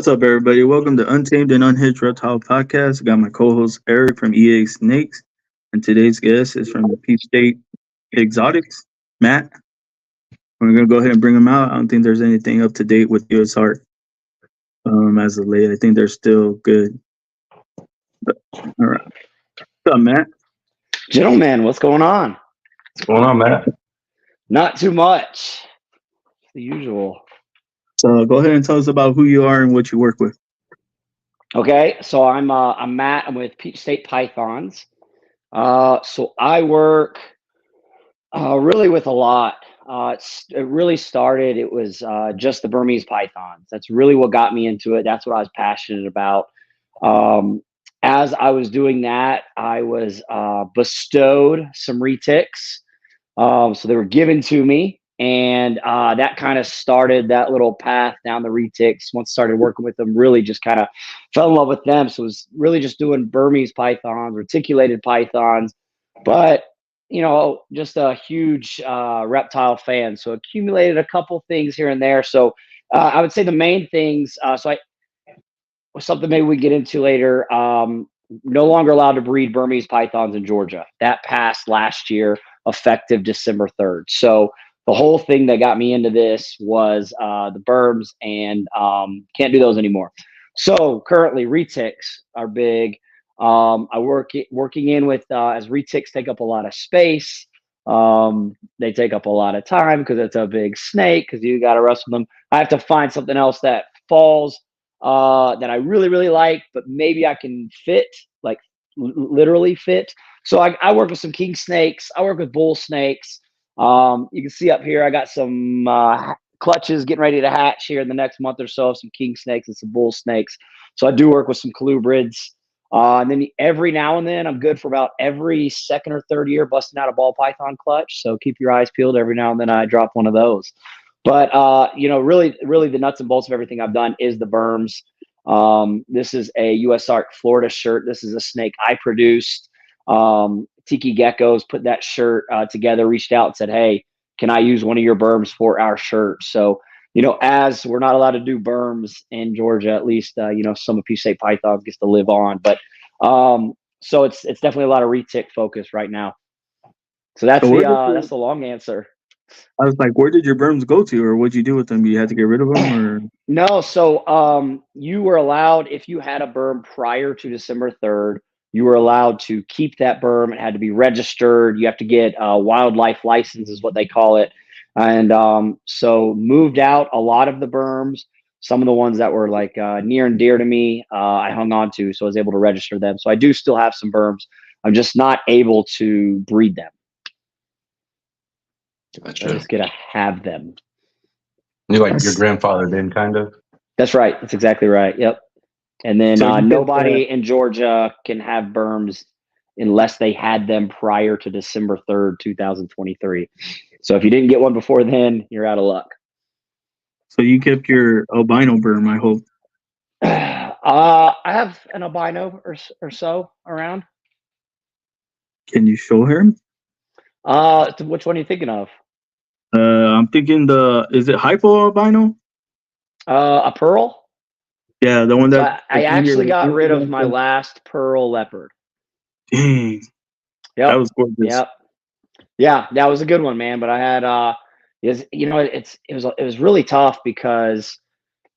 What's up, everybody? Welcome to Untamed and Unhinged Reptile Podcast. I got my co-host Eric from EA Snakes, and today's guest is from the Peach State Exotics, Matt. We're gonna go ahead and bring him out. I don't think there's anything up to date with US Heart as of late. I think they're still good. But, all right, what's up, Matt? Gentlemen, what's going on? What's going on, Matt? Not too much. The usual. So go ahead and tell us about who you are and what you work with. Okay, so I'm Matt. I'm with Peach State Pythons. So I work really with a lot. It really started. It was just the Burmese pythons. That's really what got me into it. That's what I was passionate about. As I was doing that, I was bestowed some retics. So they were given to me, and that kind of started that little path down the retics. Once I started working with them, really just kind of fell in love with them. So it was really just doing Burmese pythons, reticulated pythons, but just a huge reptile fan. So accumulated a couple things here and there. So I would say the main things. Something maybe we get into later. No longer allowed to breed Burmese pythons in Georgia. That passed last year, effective December 3rd. So the whole thing that got me into this was the berms, and can't do those anymore. So currently, retics are big. I working in with as retics take up a lot of space. They take up a lot of time because it's a big snake. Because you got to wrestle them. I have to find something else that falls that I really, really like, but maybe I can fit, like literally fit. So I work with some king snakes. I work with bull snakes. You can see up here, I got some clutches getting ready to hatch here in the next month or so, some king snakes and some bull snakes. So I do work with some colubrids. And then every now and then, I'm good for about every second or third year busting out a ball python clutch. So keep your eyes peeled. Every now and then I drop one of those. But, really the nuts and bolts of everything I've done is the berms. This is a US Arc Florida shirt. This is a snake I produced. Tiki Geckos put that shirt together, reached out and said, hey, can I use one of your berms for our shirt? So, as we're not allowed to do berms in Georgia, at least, some of Peach State Pythons gets to live on. But so it's definitely a lot of retic focus right now. So that's that's the long answer. I was like, where did your berms go to, or what'd you do with them? You had to get rid of them, or no? So you were allowed, if you had a berm prior to December 3rd, you were allowed to keep that berm. It had to be registered. You have to get a wildlife license, is what they call it. And so moved out a lot of the berms. Some of the ones that were like near and dear to me, I hung on to, so I was able to register them. So I do still have some berms. I'm just not able to breed them. Gotcha. I just get to have them. You like your grandfather did, kind of? That's right. That's exactly right. Yep. And then So nobody in Georgia can have berms unless they had them prior to December 3rd, 2023. So if you didn't get one before then, you're out of luck. so you kept your albino berm, I hope. I have an albino or so around. Can you show him? Which one are you thinking of? I'm thinking is it hypo albino? A pearl? Yeah, the one So that I actually got rid of my last pearl leopard. Dang, Yep. that was gorgeous. Yep. Yeah, that was a good one, man. But I had it was really tough because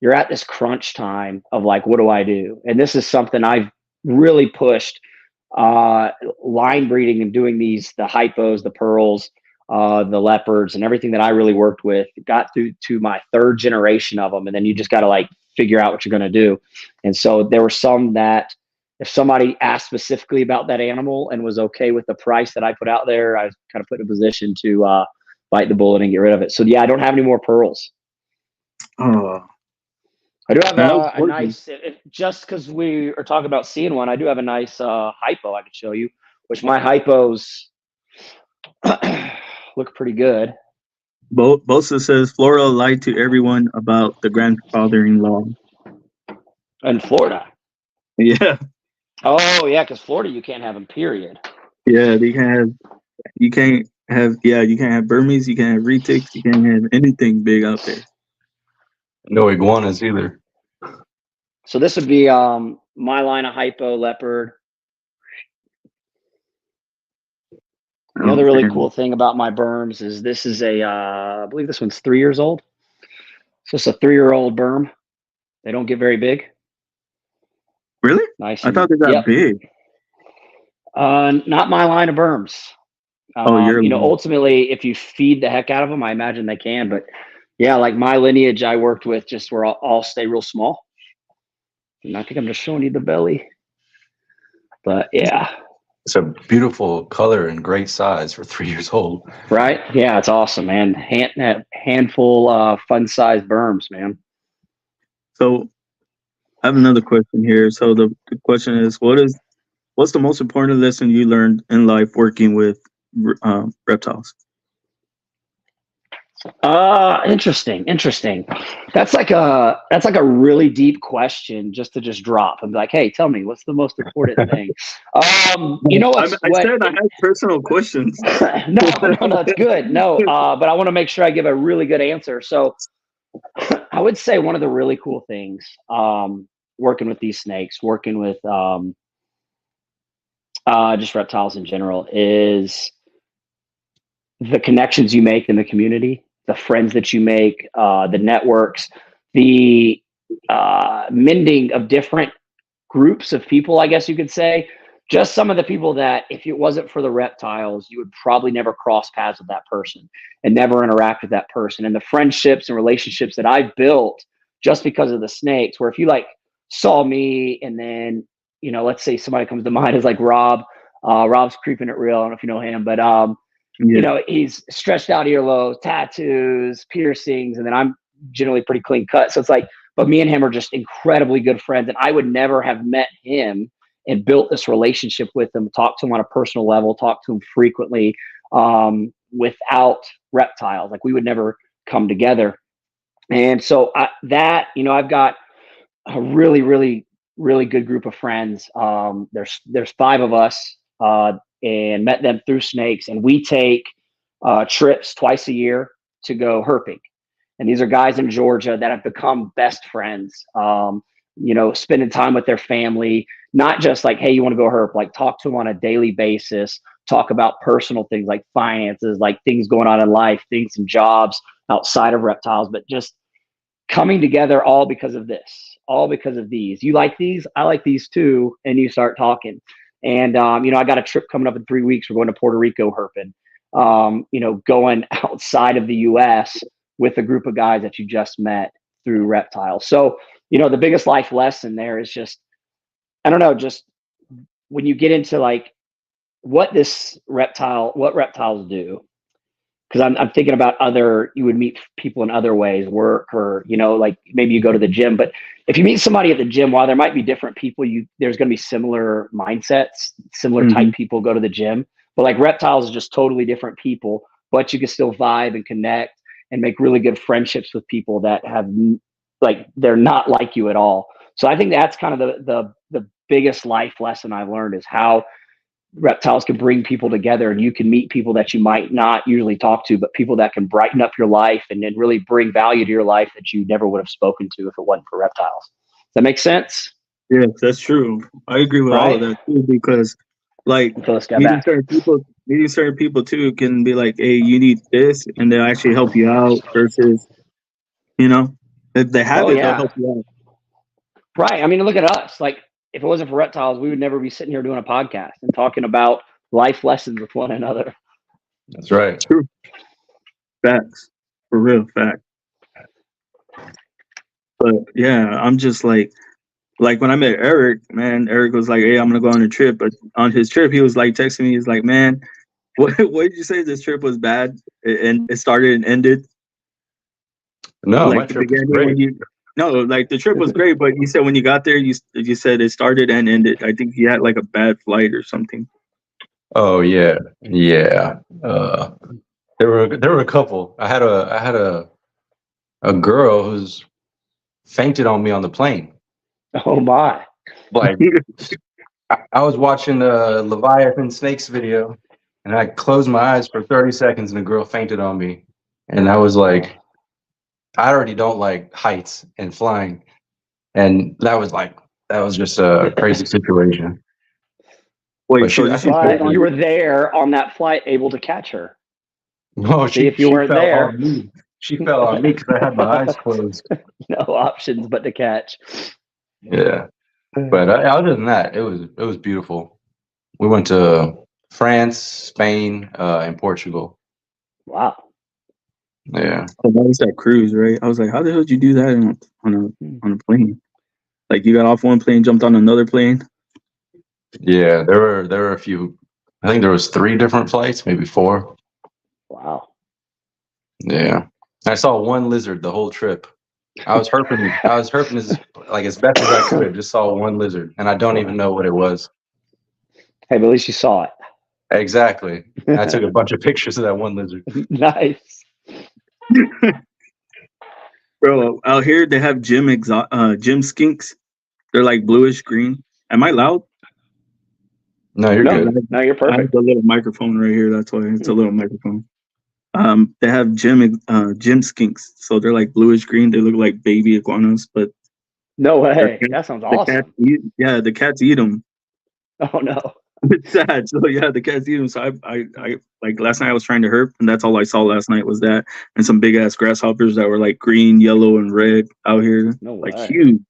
you're at this crunch time of like, what do I do? And this is something I've really pushed line breeding and doing the hypos, the pearls, the leopards, and everything that I really worked with. Got through to my third generation of them, and then you just got to like figure out what you're going to do. And so there were some that if somebody asked specifically about that animal and was okay with the price that I put out there, I was kind of put in a position to bite the bullet and get rid of it. So yeah, I don't have any more pearls. Oh, I do have a nice, just because we are talking about seeing one, I do have a nice hypo I could show you, which my hypos look pretty good. Bosa says Florida lied to everyone about the grandfather-in-law. In Florida. Yeah, Oh yeah, because Florida you can't have them. Period. yeah, you can't have Burmese, you can't have retics, you can't have anything big out there. No iguanas either. So this would be my line of hypo leopard. The other really cool thing about my berms is this is I believe this one's 3 years old. So it's a 3-year-old berm. They don't get very big. Really? Nice. I thought they got big. Not my line of berms. Ultimately, if you feed the heck out of them, I imagine they can. But yeah, like my lineage I worked with just were all stay real small. And I think I'm just showing you the belly. But yeah. It's a beautiful color and great size for 3 years old. Right? Yeah, it's awesome, man. Handful fun-sized berms, man. So I have another question here. So the question is, what's the most important lesson you learned in life working with reptiles? Interesting. That's like a really deep question just to drop and be like, hey, tell me, what's the most important thing? You know what? I said I had personal questions. No, it's good. No, but I want to make sure I give a really good answer. So I would say one of the really cool things, working with these snakes, working with just reptiles in general, is the connections you make in the community, the friends that you make, the networks, the mending of different groups of people, I guess you could say. Just some of the people that, if it wasn't for the reptiles, you would probably never cross paths with that person and never interact with that person. And the friendships and relationships that I built just because of the snakes, where if you like saw me and then, let's say somebody comes to mind is like Rob. Rob's creeping it real. I don't know if you know him, but he's stretched out earlobes, tattoos, piercings, and then I'm generally pretty clean cut. So it's like, but me and him are just incredibly good friends, and I would never have met him and built this relationship with him, talked to him on a personal level, talked to him frequently, without reptiles. Like we would never come together. And so I've got a really, really, really good group of friends. There's 5 of us, and met them through snakes, and we take trips twice a year to go herping. And these are guys in Georgia that have become best friends. Spending time with their family, not just like, hey, you want to go herp, like talk to them on a daily basis, talk about personal things like finances, like things going on in life, things and jobs outside of reptiles, but just coming together all because of this, all because of these. You like these, I like these too, and you start talking. And I got a trip coming up in 3 weeks. We're going to Puerto Rico herping. Going outside of the US with a group of guys that you just met through reptiles. So, the biggest life lesson there is just, I don't know, just when you get into like what reptiles do, because I'm thinking about you would meet people in other ways, work, or, like maybe you go to the gym, but if you meet somebody at the gym, while there might be different people, there's going to be similar mindsets, similar type people go to the gym, but like reptiles is just totally different people, but you can still vibe and connect and make really good friendships with people that have like, they're not like you at all. So I think that's kind of the biggest life lesson I've learned is how reptiles can bring people together, and you can meet people that you might not usually talk to, but people that can brighten up your life and then really bring value to your life that you never would have spoken to if it wasn't for reptiles. Does that make sense? Yes, that's true. I agree with all of that too, because like meeting certain people too can be like, hey, you need this, and they'll actually help you out versus, if they have they'll help you out. Right. I mean, look at us. Like, if it wasn't for reptiles, we would never be sitting here doing a podcast and talking about life lessons with one another. That's right. True. Facts. For real, fact. But yeah, I'm just like when I met Eric, man, Eric was like, hey, I'm going to go on a trip. But on his trip, he was like texting me. He's like, man, what did you say this trip was bad? And it started and ended? No, like my trip was great. No, like the trip was great, but you said when you got there, you said it started and ended. I think you had like a bad flight or something. Oh yeah. There were a couple. I had a girl who's fainted on me on the plane. Oh my! Like I was watching the Leviathan Snakes video, and I closed my eyes for 30 seconds, and the girl fainted on me, and I was like, I already don't like heights and flying. and that was just a crazy situation. Wait, But so she did she pick But on you were you? there on that flight, able to catch her. no, See, if you she weren't fell there, on me. She fell on me because I had my eyes closed. no options but to catch. Yeah, but other than that, it was beautiful. We went to France, Spain, and Portugal. Wow. Yeah, Oh, that was that cruise, right? I was like, how the hell did you do that on a plane? Like you got off one plane, jumped on another plane. yeah. There were a few. I think there was 3 different flights, maybe 4. Wow. Yeah, I saw one lizard the whole trip. I was herping. I was herping as best as I could. Just saw one lizard, and I don't even know what it was. Hey, but at least you saw Exactly. And I took a it. bunch of pictures of that one lizard. Nice. Bro, out here they have gym skinks. They're like bluish green. Am I loud? No, you're No, good. no, you're I have perfect. a little microphone right here. That's why it's a little microphone. They have gym skinks. So they're like bluish green. They look like baby iguanas, but No the way. cat- That sounds the cats awesome. the cats eat them. Oh no. It's sad. So yeah, the cats eat them. So I like last night I was trying to herp, and that's all I saw last night was that and some big ass grasshoppers that were like green, yellow, and red out here, No like way. huge.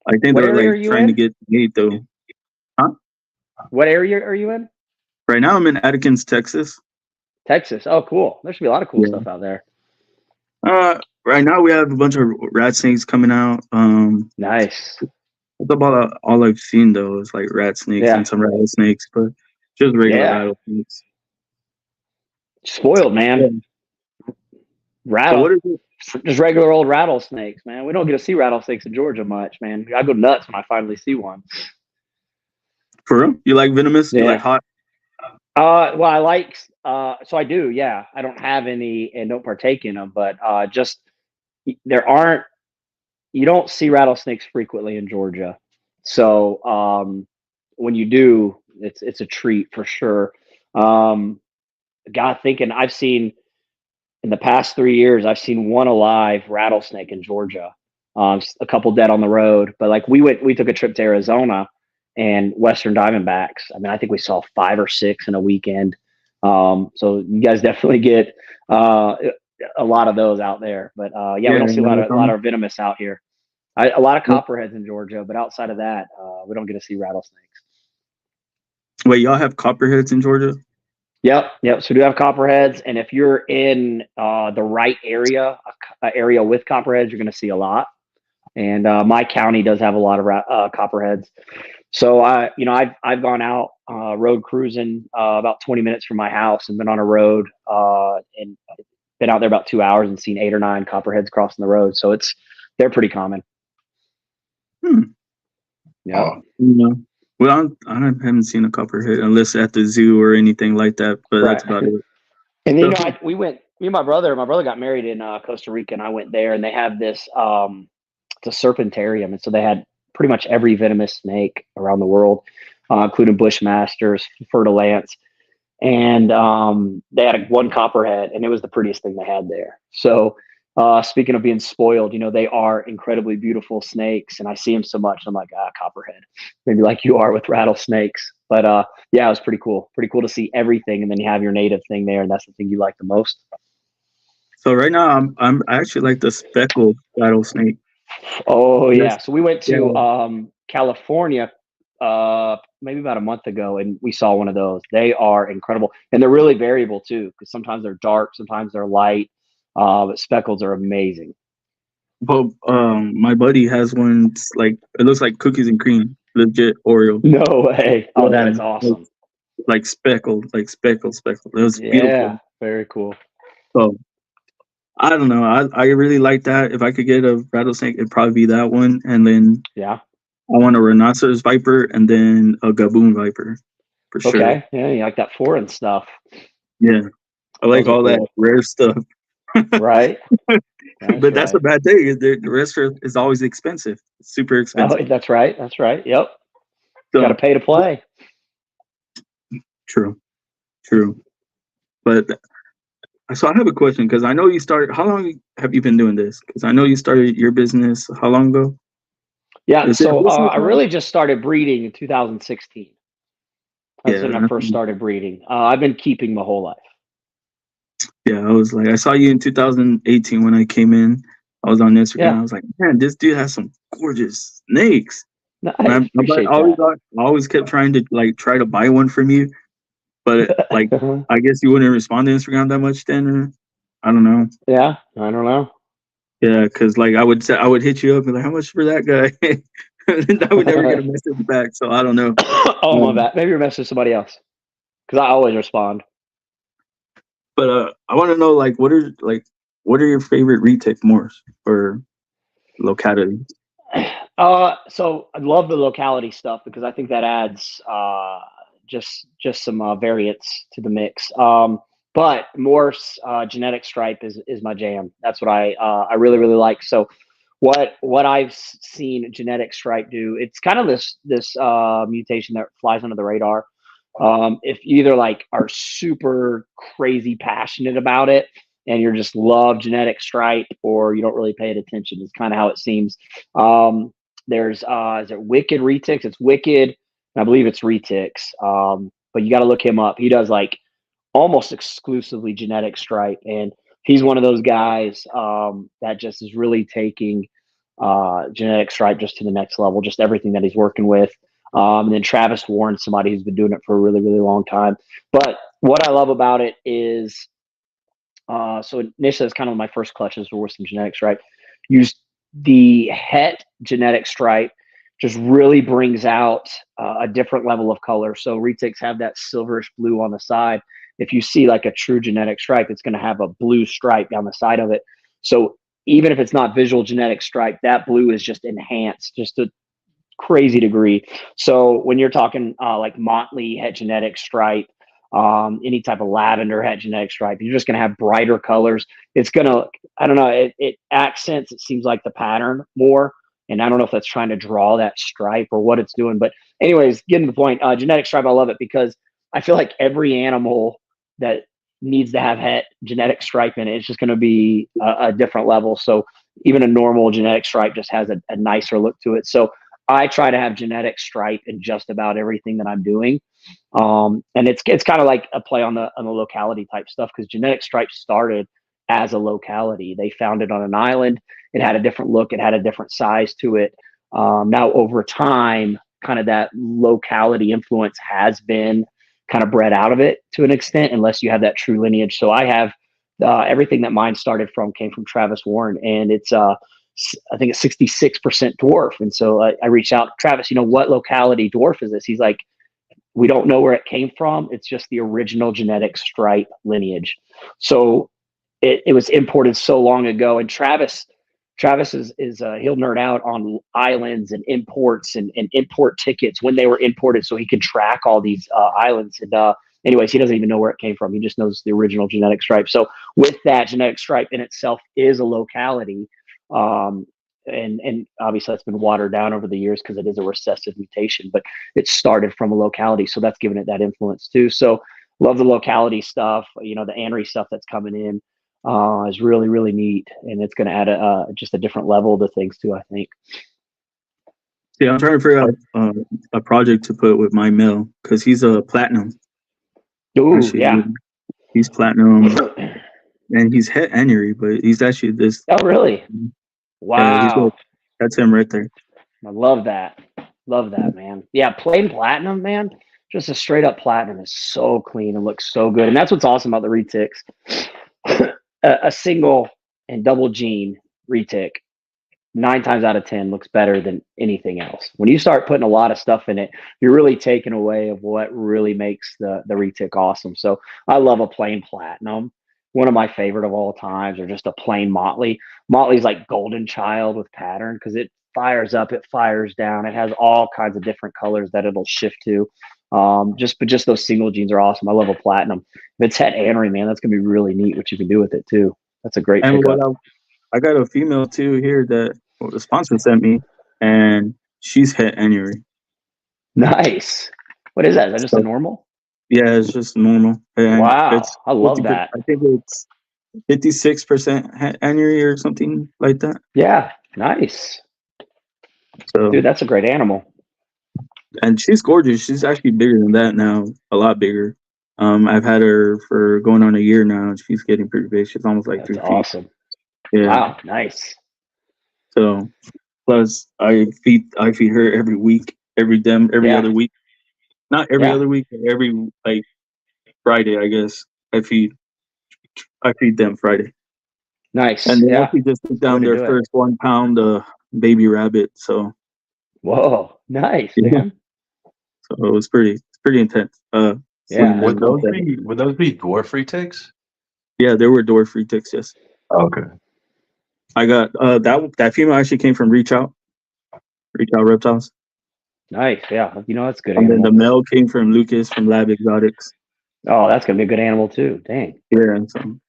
I think they What were area are like you trying to in? get meat though. Huh? What area are you in? Right now I'm in Atkins, Texas. Texas. Oh, cool. There should be a lot of cool Yeah. stuff out there. Right now we have a bunch of rat snakes coming out. Nice. That's about all I've seen though is like rat snakes Yeah. and some rattlesnakes, but just regular Yeah. rattlesnakes. Spoiled, Yeah. man. So Rattle. what is it? Just regular old rattlesnakes, man. We don't get to see rattlesnakes in Georgia much, man. I go nuts when I finally see one. For real? You like venomous? You like Yeah. hot? Well, I like, so I do, yeah. I don't have any and don't partake in them, but just there aren't, you don't see rattlesnakes frequently in Georgia. So when you do, it's a treat for sure. God, thinking I've seen in the past 3 years, I've seen one alive rattlesnake in Georgia. A couple dead on the road, but like we took a trip to Arizona and Western Diamondbacks. I mean, I think we saw 5 or 6 in a weekend. So you guys definitely get a lot of those out there. But yeah, we don't see a in lot Arizona. of venomous out here. A lot of copperheads in Georgia, but outside of that, we don't get to see rattlesnakes. Wait, y'all have copperheads in Georgia? Yep. So we do have copperheads, and if you're in the right area, a area with copperheads, you're going to see a lot. And my county does have a lot of copperheads. So I've gone out road cruising about 20 minutes from my house and been on a road and been out there about 2 hours and seen 8 or 9 copperheads crossing the road. So they're pretty common. Yeah. Yeah. Well, I haven't seen a copperhead unless at the zoo or anything like that, but Right. that's about it. And then, So, we went. Me and my brother got married in Costa Rica, and I went there, and they have this. It's a serpentarium, and so they had pretty much every venomous snake around the world, including bushmasters, fer-de-lance, and they had one copperhead, and it was the prettiest thing they had there. So, speaking of being spoiled, they are incredibly beautiful snakes, and I see them so much. I'm like, copperhead, maybe like you are with rattlesnakes. But yeah, it was pretty cool. Pretty cool to see everything, and then you have your native thing there, and that's the thing you like the most. so right now I actually like the speckled rattlesnake. Oh yeah. Yes. So we went to Yeah. California maybe about a month ago, and we saw one of those. They are incredible, and they're really variable too, because sometimes they're dark, sometimes they're light. But speckleds are amazing. But my buddy has one. It's like it looks like cookies and cream, legit Oreo. No way. Oh, that is Yeah, awesome. like speckled, speckled. It was Yeah, beautiful. very cool. So I don't know. I really like that. If I could get a rattlesnake, it'd probably be that one. And then Yeah. I want a rhinoceros viper and then a gaboon viper for sure. Okay. Yeah, you like that foreign stuff, Yeah, I like Those are all that cool. rare stuff. right? But that's the right. bad thing. The restaurant is always expensive. It's super Oh, expensive. that's right. That's right. Yep. Got to So pay to play. true. But so I have a question because I know you started. How long have you been doing this? Because I know you started your business how long ago? Yeah. Is it So horses I now? really just started breeding in 2016. That's when I Yeah, first started breeding. I've been keeping my whole life. yeah. I was like, I saw you in 2018 when I came in. I was on Instagram. Yeah. I was like, man, this dude has some gorgeous snakes. And Nice. I Appreciate always that. got, I always kept trying to like try to buy one from you, but like I guess you wouldn't respond to Instagram that much then. Or, I don't know. Yeah. I don't know. Yeah, because like I would say, I would hit you up and like, how much for that guy? And I would never get a message back, so I don't know. Oh, my Um, bad. Maybe you're messaging somebody else because I always respond. but I want to know like what are your favorite retake mores or localities? So I love the locality stuff because I think that adds just some variance to the mix. But Morse genetic stripe is my jam. That's what I really like. So what I've seen genetic stripe do, it's kind of this mutation that flies under the radar. If you either like are super crazy passionate about it and you're just love genetic stripe, or you don't really pay it attention, is kind of how it seems. Um, there's is it Wicked Retics? It's Wicked, and I believe it's Retics. But you got to look him up. He does like almost exclusively genetic stripe, and he's one of those guys that just is really taking genetic stripe just to the next level. Just everything that he's working with. And then Travis Warren, somebody who's been doing it for a really long time. But what I love about it is, so initially it's kind of my first clutches were with some genetic stripe. Use the het genetic stripe, just really brings out a different level of color. So retics have that silverish blue on the side. If you see like a true genetic stripe, it's going to have a blue stripe down the side of it. So even if it's not visual genetic stripe, that blue is just enhanced, just a crazy degree. So when you're talking like motley het genetic stripe, any type of lavender het genetic stripe, you're just going to have brighter colors. It's going to, I don't know, it accents, it seems like the pattern more. And I don't know if that's trying to draw that stripe or what it's doing. But anyways, getting to the point, genetic stripe, I love it because I feel like every animal that needs to have het genetic stripe in it, it's just going to be a different level. So even a normal genetic stripe just has a nicer look to it. So I try to have genetic stripe in just about everything that I'm doing. And it's kind of like a play on the locality type stuff, because genetic stripe started as a locality. They found it on an island. It had a different look. It had a different size to it. Now over time, kind of that locality influence has been kind of bred out of it to an extent, unless you have that true lineage. So I have everything that mine started from came from Travis Warren, and it's I think it's 66% dwarf. And so I reached out, Travis, what locality dwarf is this? He's like, we don't know where it came from. It's just the original genetic stripe lineage. So it was imported so long ago. And Travis is he'll nerd out on islands and imports and import tickets when they were imported, so he can track all these islands. And anyways, he doesn't even know where it came from. He just knows the original genetic stripe. So with that, genetic stripe in itself is a locality. And obviously that's been watered down over the years because it is a recessive mutation, but it started from a locality. So that's given it that influence too. So love the locality stuff. The anery stuff that's coming in is really neat. And it's going to add just a different level to things too, I think. Yeah, I'm trying to figure out a project to put with my male because he's a platinum. Ooh, Actually, yeah. he's platinum and he's het anery, but he's actually this. Oh, really? Wow. That's him right there. I love that. Love that, man. Yeah, plain platinum, man. Just a straight up platinum is so clean and looks so good. And that's what's awesome about the retics. A single and double gene retic 9 times out of 10 looks better than anything else. When you start putting a lot of stuff in it, you're really taking away of what really makes the retic awesome. So I love a plain platinum. One of my favorite of all times, or just a plain motley. Motley's like golden child with pattern because it fires up, it fires down, it has all kinds of different colors that it'll shift to. Just those single genes are awesome. I love a platinum. If it's het anery, man, that's gonna be really neat what you can do with it too. That's a great And pickup. I got a female too here that the sponsor sent me, and she's het anery. Nice. What is that? Is that just a So, normal? yeah, it's just normal. And Wow, it's I love 50%, that. I think it's 56% het anery or something like that. Yeah, nice. So, Dude, that's a great animal. and she's gorgeous. She's actually bigger than that now, a lot bigger. I've had her for going on a year now, and she's getting pretty big. She's almost like That's 3 feet. awesome. Yeah. Wow, nice. So plus I feed her every week, every Yeah. other week. Not every Yeah. other week, but every like Friday, I guess. I feed them Friday. Nice. And they Yeah. actually just took Good way down to their do it. first 1 pound baby rabbit. So Whoa, nice, yeah. man. So it was pretty intense. Yeah. Would those be dwarf retics? Yeah, there were dwarf retics, yes. Okay. I got that female actually came from Reach Out Reptiles. Nice. Yeah. You know, that's a good And then animal. the male came from Lucas from Lab Exotics. Oh, that's going to be a good animal too. Dang. Yeah, so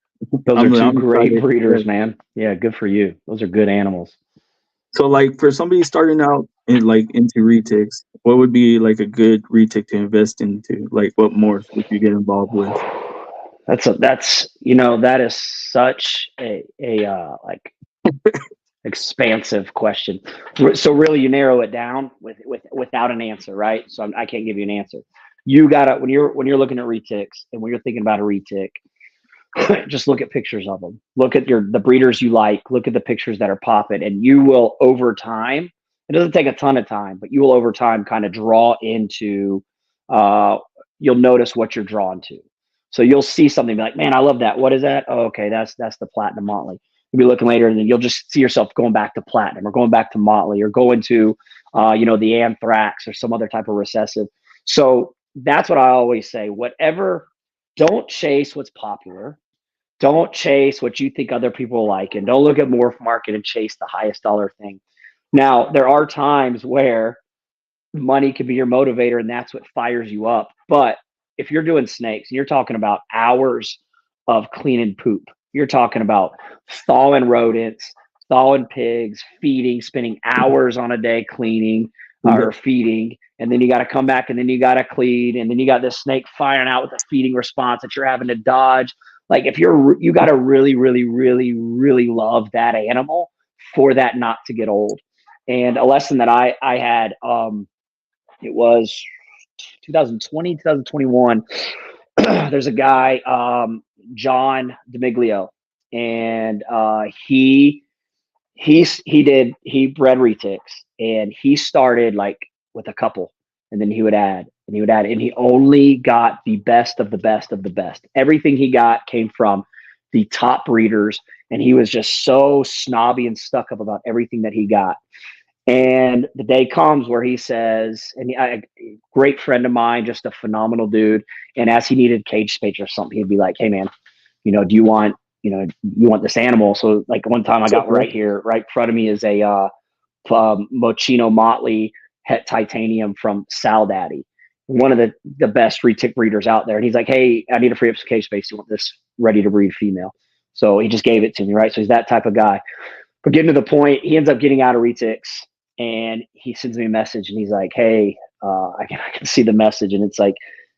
Those are 2 I'm great excited. breeders, Yeah. man. Yeah. Good for you. Those are good animals. So like for somebody starting out in like into retics, what would be like a good retic to invest into? Like what morphs would you get involved with? That's you know, that is such a like expansive question. So really, you narrow it down without an answer, right? So I can't give you an answer. You gotta when you're looking at retics and when you're thinking about a retic, just look at pictures of them. Look at the breeders you like. Look at the pictures that are popping, and you will over time. It doesn't take a ton of time, but you will over time kind of draw into. You'll notice what you're drawn to. So you'll see something be like, man, I love that. What is that? Oh, okay, that's the platinum motley. You'll be looking later, and then you'll just see yourself going back to platinum or going back to motley or going to, the anthrax or some other type of recessive. So that's what I always say. Whatever, don't chase what's popular. Don't chase what you think other people like, and don't look at morph market and chase the highest dollar thing. Now, there are times where money can be your motivator and that's what fires you up. But if you're doing snakes and you're talking about hours of cleaning poop, you're talking about thawing rodents, thawing pigs, feeding, spending hours on a day cleaning or feeding, and then you got to come back and then you got to clean, and then you got this snake firing out with a feeding response that you're having to dodge. Like if you got to really, really, really, really love that animal for that not to get old. And a lesson that I had, it was 2020, 2021. There's a guy, John D'Amiglio, and he bred retics, and he started like with a couple, and then he would add and he would add, and he only got the best of the best of the best. Everything he got came from the top breeders, and he was just so snobby and stuck up about everything that he got. And the day comes where he says, and a great friend of mine, just a phenomenal dude. And as he needed cage space or something, he'd be like, "Hey man, do you want, you want this animal?" So like one time I got right here, right in front of me is a Mochino Motley Het Titanium from Sal Daddy, one of the best retic breeders out there. And he's like, "Hey, I need to free up some cage space. You want this ready to breed female?" So he just gave it to me, right? So he's that type of guy. But getting to the point, he ends up getting out of retics, and he sends me a message, and he's like, "Hey, I can see the message, and it's like,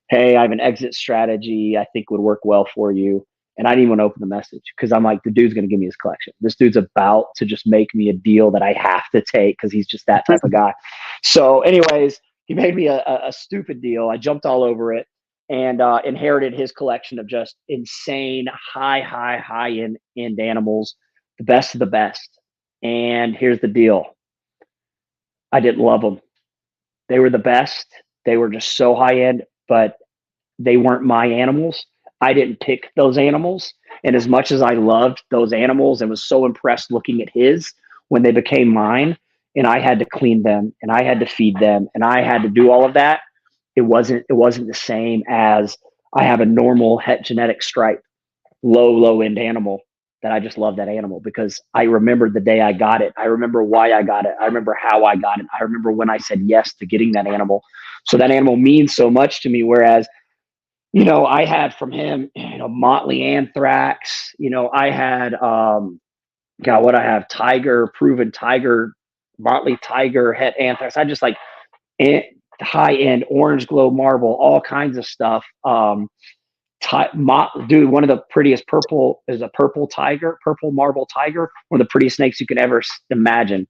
hey, I have an exit strategy I think would work well for you." And I didn't even open the message because I'm like, the dude's going to give me his collection. This dude's about to just make me a deal that I have to take because he's just that type of guy. So, anyways, he made me a stupid deal. I jumped all over it and inherited his collection of just insane, high end animals, the best of the best. And here's the deal: I didn't love them. They were the best. They were just so high end, but they weren't my animals. I didn't pick those animals. And as much as I loved those animals and was so impressed looking at his when they became mine, and I had to clean them and I had to feed them and I had to do all of that, it wasn't the same as I have a normal het genetic stripe, low end animal that I just love that animal because I remember the day I got it. I remember why I got it. I remember how I got it. I remember when I said yes to getting that animal. So that animal means so much to me. Whereas, I had from him, Motley Anthrax, I had, what I have, Tiger, Proven Tiger, Motley Tiger, Het Anthrax. I just like high end orange glow marble, all kinds of stuff. Dude, one of the prettiest purple is a purple marble tiger, one of the prettiest snakes you could ever imagine.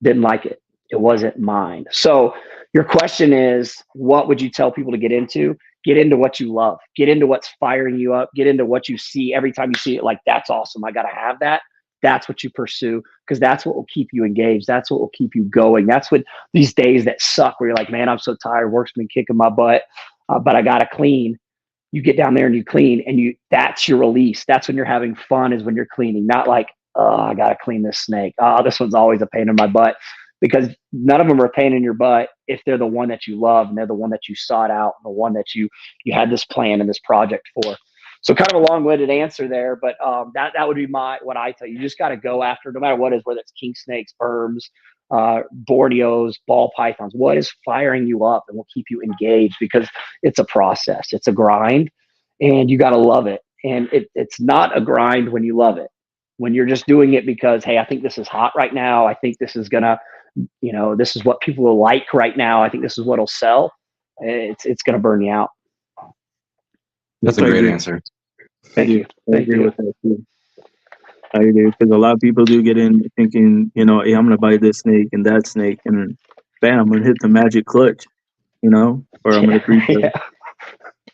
Didn't like it. It wasn't mine. So your question is, what would you tell people to get into? Get into what you love. Get into what's firing you up. Get into what you see every time you see it. Like, that's awesome. I got to have that. That's what you pursue, because that's what will keep you engaged. That's what will keep you going. That's what these days that suck where you're like, man, I'm so tired. Work's been kicking my butt, but I got to clean. You get down there and you clean, and that's your release. That's when you're having fun, is when you're cleaning, not like, oh, I got to clean this snake. Oh, this one's always a pain in my butt, because none of them are a pain in your butt if they're the one that you love and they're the one that you sought out, and the one that you had this plan and this project for. So kind of a long-winded answer there, but that would be what I tell you. You just got to go after, no matter what it is, whether it's king snakes, burms, Borneos, ball pythons. What is firing you up and will keep you engaged? Because it's a process, it's a grind, and you got to love it. And it's not a grind when you love it. When you're just doing it because, hey, I think this is hot right now. I think this is gonna, this is what people will like right now. I think this is what'll sell. It's gonna burn you out. That's a great answer. Thank you. I agree with that too. I do, because a lot of people do get in thinking, hey, I'm gonna buy this snake and that snake, and bam, I'm gonna hit the magic clutch, or I'm gonna Yeah.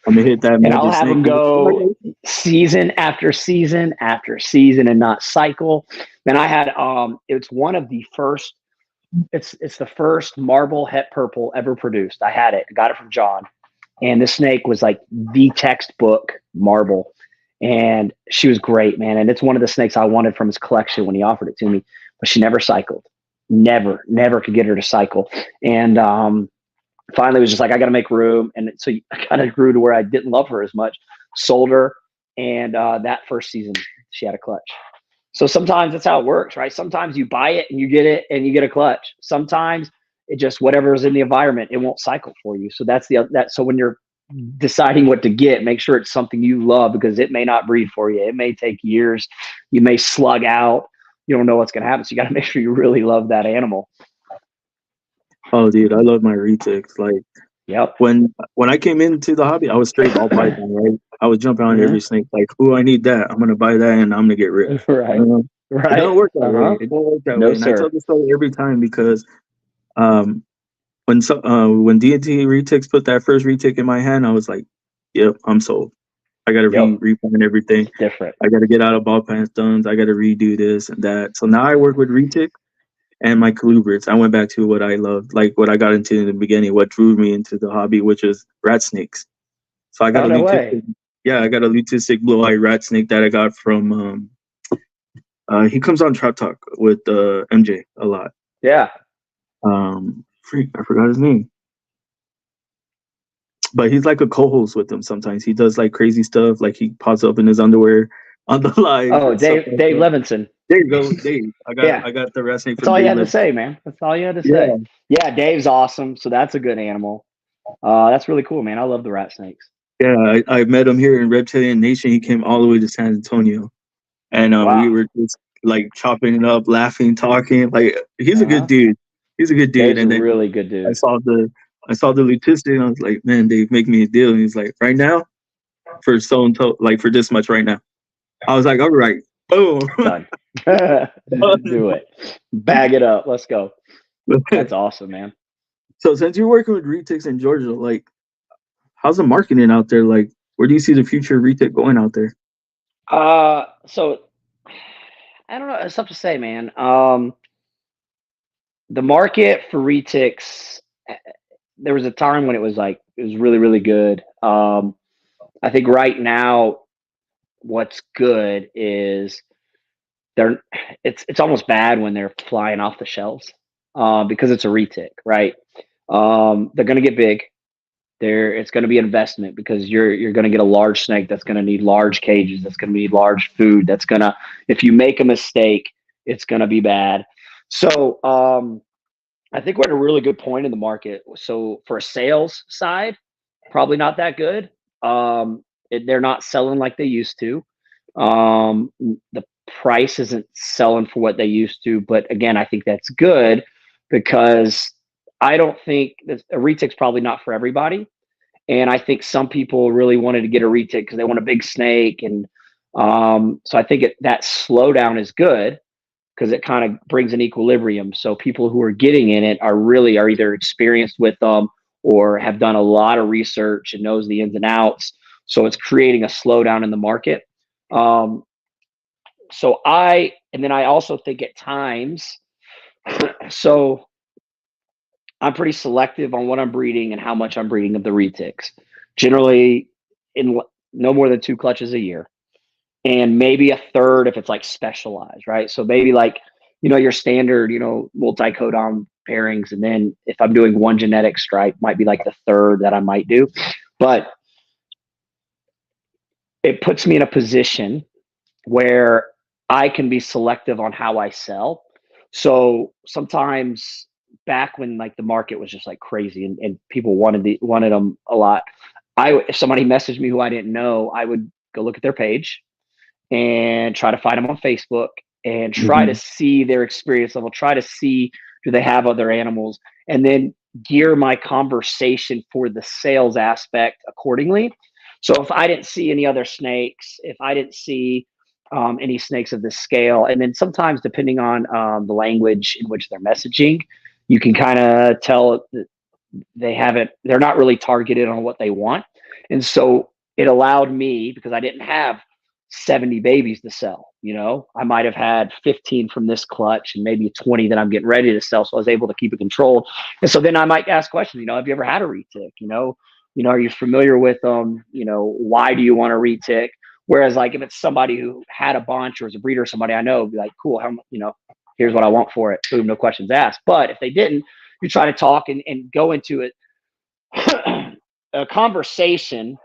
I'm gonna hit that And magic I'll have snake. them go season after season after season and not cycle. Then I had it's one of the first. It's the first marble het purple ever produced. I had it. I got it from John, and this snake was like the textbook marble. And she was great, man. And it's one of the snakes I wanted from his collection when he offered it to me, but she never cycled. Never could get her to cycle. And finally was just like, I got to make room. And so I kind of grew to where I didn't love her as much, sold her. And that first season, she had a clutch. So sometimes that's how it works, right? Sometimes you buy it and you get it and you get a clutch. Sometimes it just, whatever is in the environment, it won't cycle for you. So so when you're deciding what to get, make sure it's something you love, because it may not breed for you. It may take years. You may slug out. You don't know what's going to happen. So you got to make sure you really love that animal. Oh, dude, I love my retics. Like, yep. When I came into the hobby, I was straight ball python, right? I was jumping on every snake, like, I need that. I'm gonna buy that, and I'm gonna get rich. Right. Right. It don't work that way. It don't work that way. And Sir. I tell the story every time, because when D&T retics put that first retic in my hand, I was like, yep, I'm sold. I gotta refund everything. It's different. I gotta get out of ball pythons. I gotta redo this and that. So now I work with retic and my colubrids. I went back to what I loved, like what I got into in the beginning, what drew me into the hobby, which is rat snakes. So I got I got a lutistic blue-eyed rat snake that I got from he comes on Trap Talk with MJ a lot. Yeah. I forgot his name. But he's like a co-host with them sometimes. He does like crazy stuff, like he pops up in his underwear on the live. Oh, Dave Levinson. There you go, Dave. I got the rat snake. That's all you had to say, man. That's all you had to say. Yeah, Dave's awesome. So that's a good animal. That's really cool, man. I love the rat snakes. Yeah, I met him here in Reptilian Nation. He came all the way to San Antonio, and we were just like chopping it up, laughing, talking. Like, he's a good dude. He's a good dude. Dave's a really good dude. I saw the lutistic, and I was like, man, Dave, make me a deal. And he's like, right now, for so and so, like for this much right now. I was like, all right, boom. Done. Do it. Bag it up. Let's go. That's awesome, man. So since you're working with retics in Georgia, like, how's the marketing out there? Like, where do you see the future of retic going out there? So I don't know. It's tough to say, man. The market for retics, there was a time when it was really, really good. I think right now, what's good is it's almost bad when they're flying off the shelves, because it's a retic, right? They're going to get big. It's going to be an investment, because you're going to get a large snake that's going to need large cages. That's going to need large food. If you make a mistake, it's going to be bad. So I think we're at a really good point in the market. So for a sales side, probably not that good. They're not selling like they used to. The price isn't selling for what they used to. But again, I think that's good, because I don't think that a retic's probably not for everybody. And I think some people really wanted to get a retic because they want a big snake. And so I think that slowdown is good, because it kind of brings an equilibrium. So people who are getting in it are either experienced with them or have done a lot of research and knows the ins and outs. So it's creating a slowdown in the market. And then I also think at times, so I'm pretty selective on what I'm breeding and how much I'm breeding of the retics. Generally, in no more than 2 clutches a year, and maybe a third if it's like specialized, right? So maybe like, your standard, multi-codon pairings, and then if I'm doing one genetic stripe, might be like the third that I might do. But it puts me in a position where I can be selective on how I sell. So sometimes back when like the market was just like crazy and people wanted them a lot, if somebody messaged me who I didn't know, I would go look at their page and try to find them on Facebook and try to see their experience level, try to see, do they have other animals, and then gear my conversation for the sales aspect accordingly. So if I didn't see any other snakes, if I didn't see any snakes of this scale, and then sometimes depending on the language in which they're messaging, you can kind of tell that they're not really targeted on what they want. And so it allowed me, because I didn't have 70 babies to sell, I might have had 15 from this clutch and maybe 20 that I'm getting ready to sell. So I was able to keep it controlled. And so then I might ask questions, have you ever had a retic? Are you familiar with them? Why do you want a retic? Whereas like if it's somebody who had a bunch or is a breeder, somebody I know, be like, cool, here's what I want for it. Boom, no questions asked. But if they didn't, you try to talk and go into it, a conversation,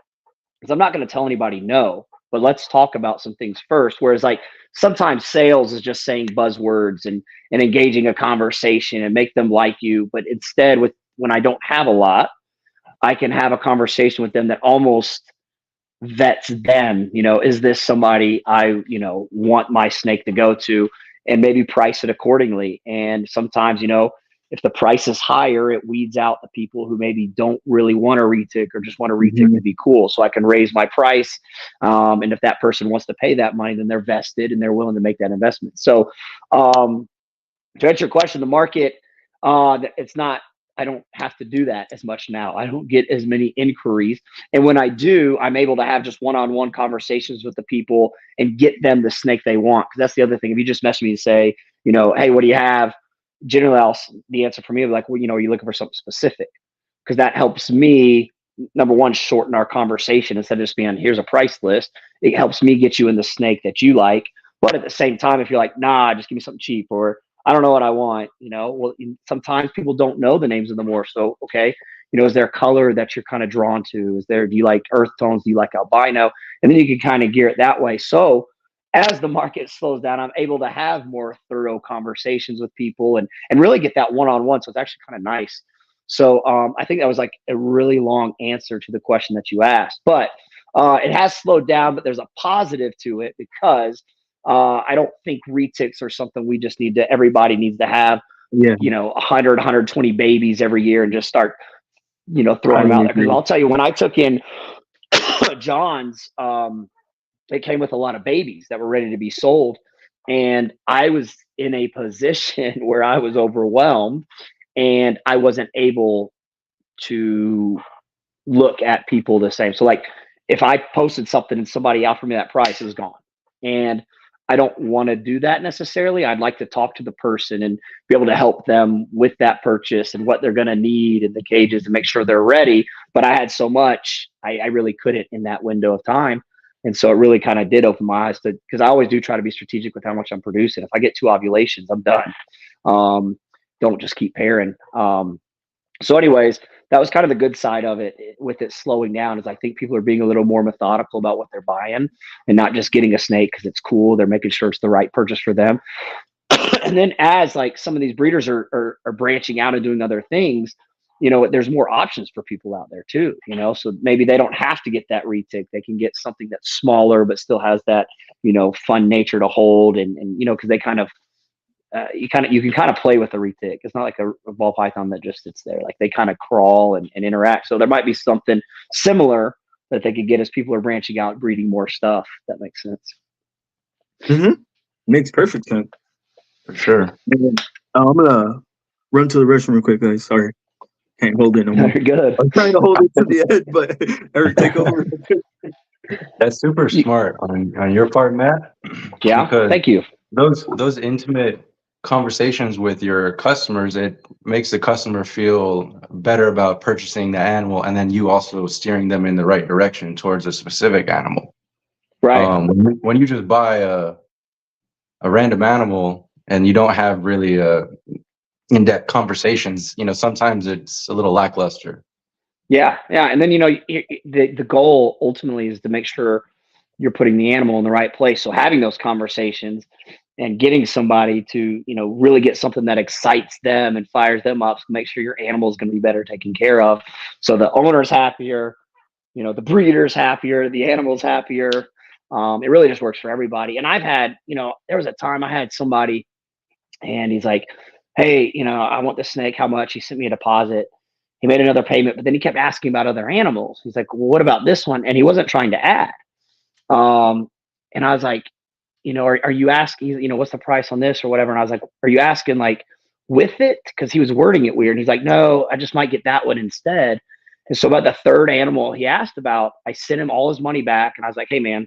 because I'm not going to tell anybody no, but let's talk about some things first. Whereas like sometimes sales is just saying buzzwords and engaging a conversation and make them like you. But instead when I don't have a lot, I can have a conversation with them that almost vets them. Is this somebody I, want my snake to go to, and maybe price it accordingly. And sometimes, if the price is higher, it weeds out the people who maybe don't really want a retic or just want a retic to be cool. So I can raise my price. And if that person wants to pay that money, then they're vested and they're willing to make that investment. So to answer your question, the market, I don't have to do that as much now. I don't get as many inquiries. And when I do, I'm able to have just one-on-one conversations with the people and get them the snake they want. Because that's the other thing. If you just message me and say, hey, what do you have? Generally, the answer for me will be like, well, are you looking for something specific? Because that helps me, number one, shorten our conversation instead of just being, here's a price list. It helps me get you in the snake that you like. But at the same time, if you're like, nah, just give me something cheap, or I don't know what I want, well, sometimes people don't know the names of the morphs. So, okay, is there a color that you're kind of drawn to? Do you like earth tones? Do you like albino? And then you can kind of gear it that way. So as the market slows down, I'm able to have more thorough conversations with people and really get that one-on-one. So it's actually kind of nice. So I think that was like a really long answer to the question that you asked, but it has slowed down, but there's a positive to it because I don't think retics are something everybody needs to have, 100, 120 babies every year and just start, throwing them out there. Because I'll tell you, when I took in John's, they came with a lot of babies that were ready to be sold. And I was in a position where I was overwhelmed and I wasn't able to look at people the same. So like if I posted something and somebody offered me that price, it was gone. And I don't want to do that necessarily. I'd like to talk to the person and be able to help them with that purchase and what they're going to need in the cages to make sure they're ready. But I had so much, I really couldn't in that window of time. And so it really kind of did open my eyes because I always do try to be strategic with how much I'm producing. If I get 2 ovulations, I'm done. Don't just keep pairing. So anyways, that was kind of the good side of it with it slowing down, is I think people are being a little more methodical about what they're buying and not just getting a snake because it's cool. They're making sure it's the right purchase for them. And then as like some of these breeders are branching out and doing other things, there's more options for people out there too, so maybe they don't have to get that retic. They can get something that's smaller, but still has that, fun nature to hold. And cause they kind of, you can kind of play with the retic. It's not like a ball python that just sits there. Like they kind of crawl and interact. So there might be something similar that they could get as people are branching out, breeding more stuff. That makes sense. Makes perfect sense. For sure. And, I'm gonna run to the restroom real quick, guys. Sorry, can't hold it no more. Very good. I'm trying to hold it to the end, but Eric, take over. That's super smart on your part, Matt. Yeah. Because Thank you. those intimate conversations with your customers, it makes the customer feel better about purchasing the animal, and then you also steering them in the right direction towards a specific animal. Right. When you just buy a random animal and you don't have really in-depth conversations, sometimes it's a little lackluster. Yeah. Yeah. And then, the goal ultimately is to make sure you're putting the animal in the right place. So having those conversations and getting somebody to, really get something that excites them and fires them up to make sure your animal is going to be better taken care of. So the owner's happier, the breeder's happier, the animal's happier. It really just works for everybody. And I've had, there was a time I had somebody and he's like, hey, I want the snake. How much? He sent me a deposit. He made another payment, but then he kept asking about other animals. He's like, well, what about this one? And he wasn't trying to add. And I was like, are you asking, what's the price on this or whatever? And I was like, are you asking like with it? Because he was wording it weird. And he's like, no, I just might get that one instead. And so about the third animal he asked about, I sent him all his money back. And I was like, hey, man,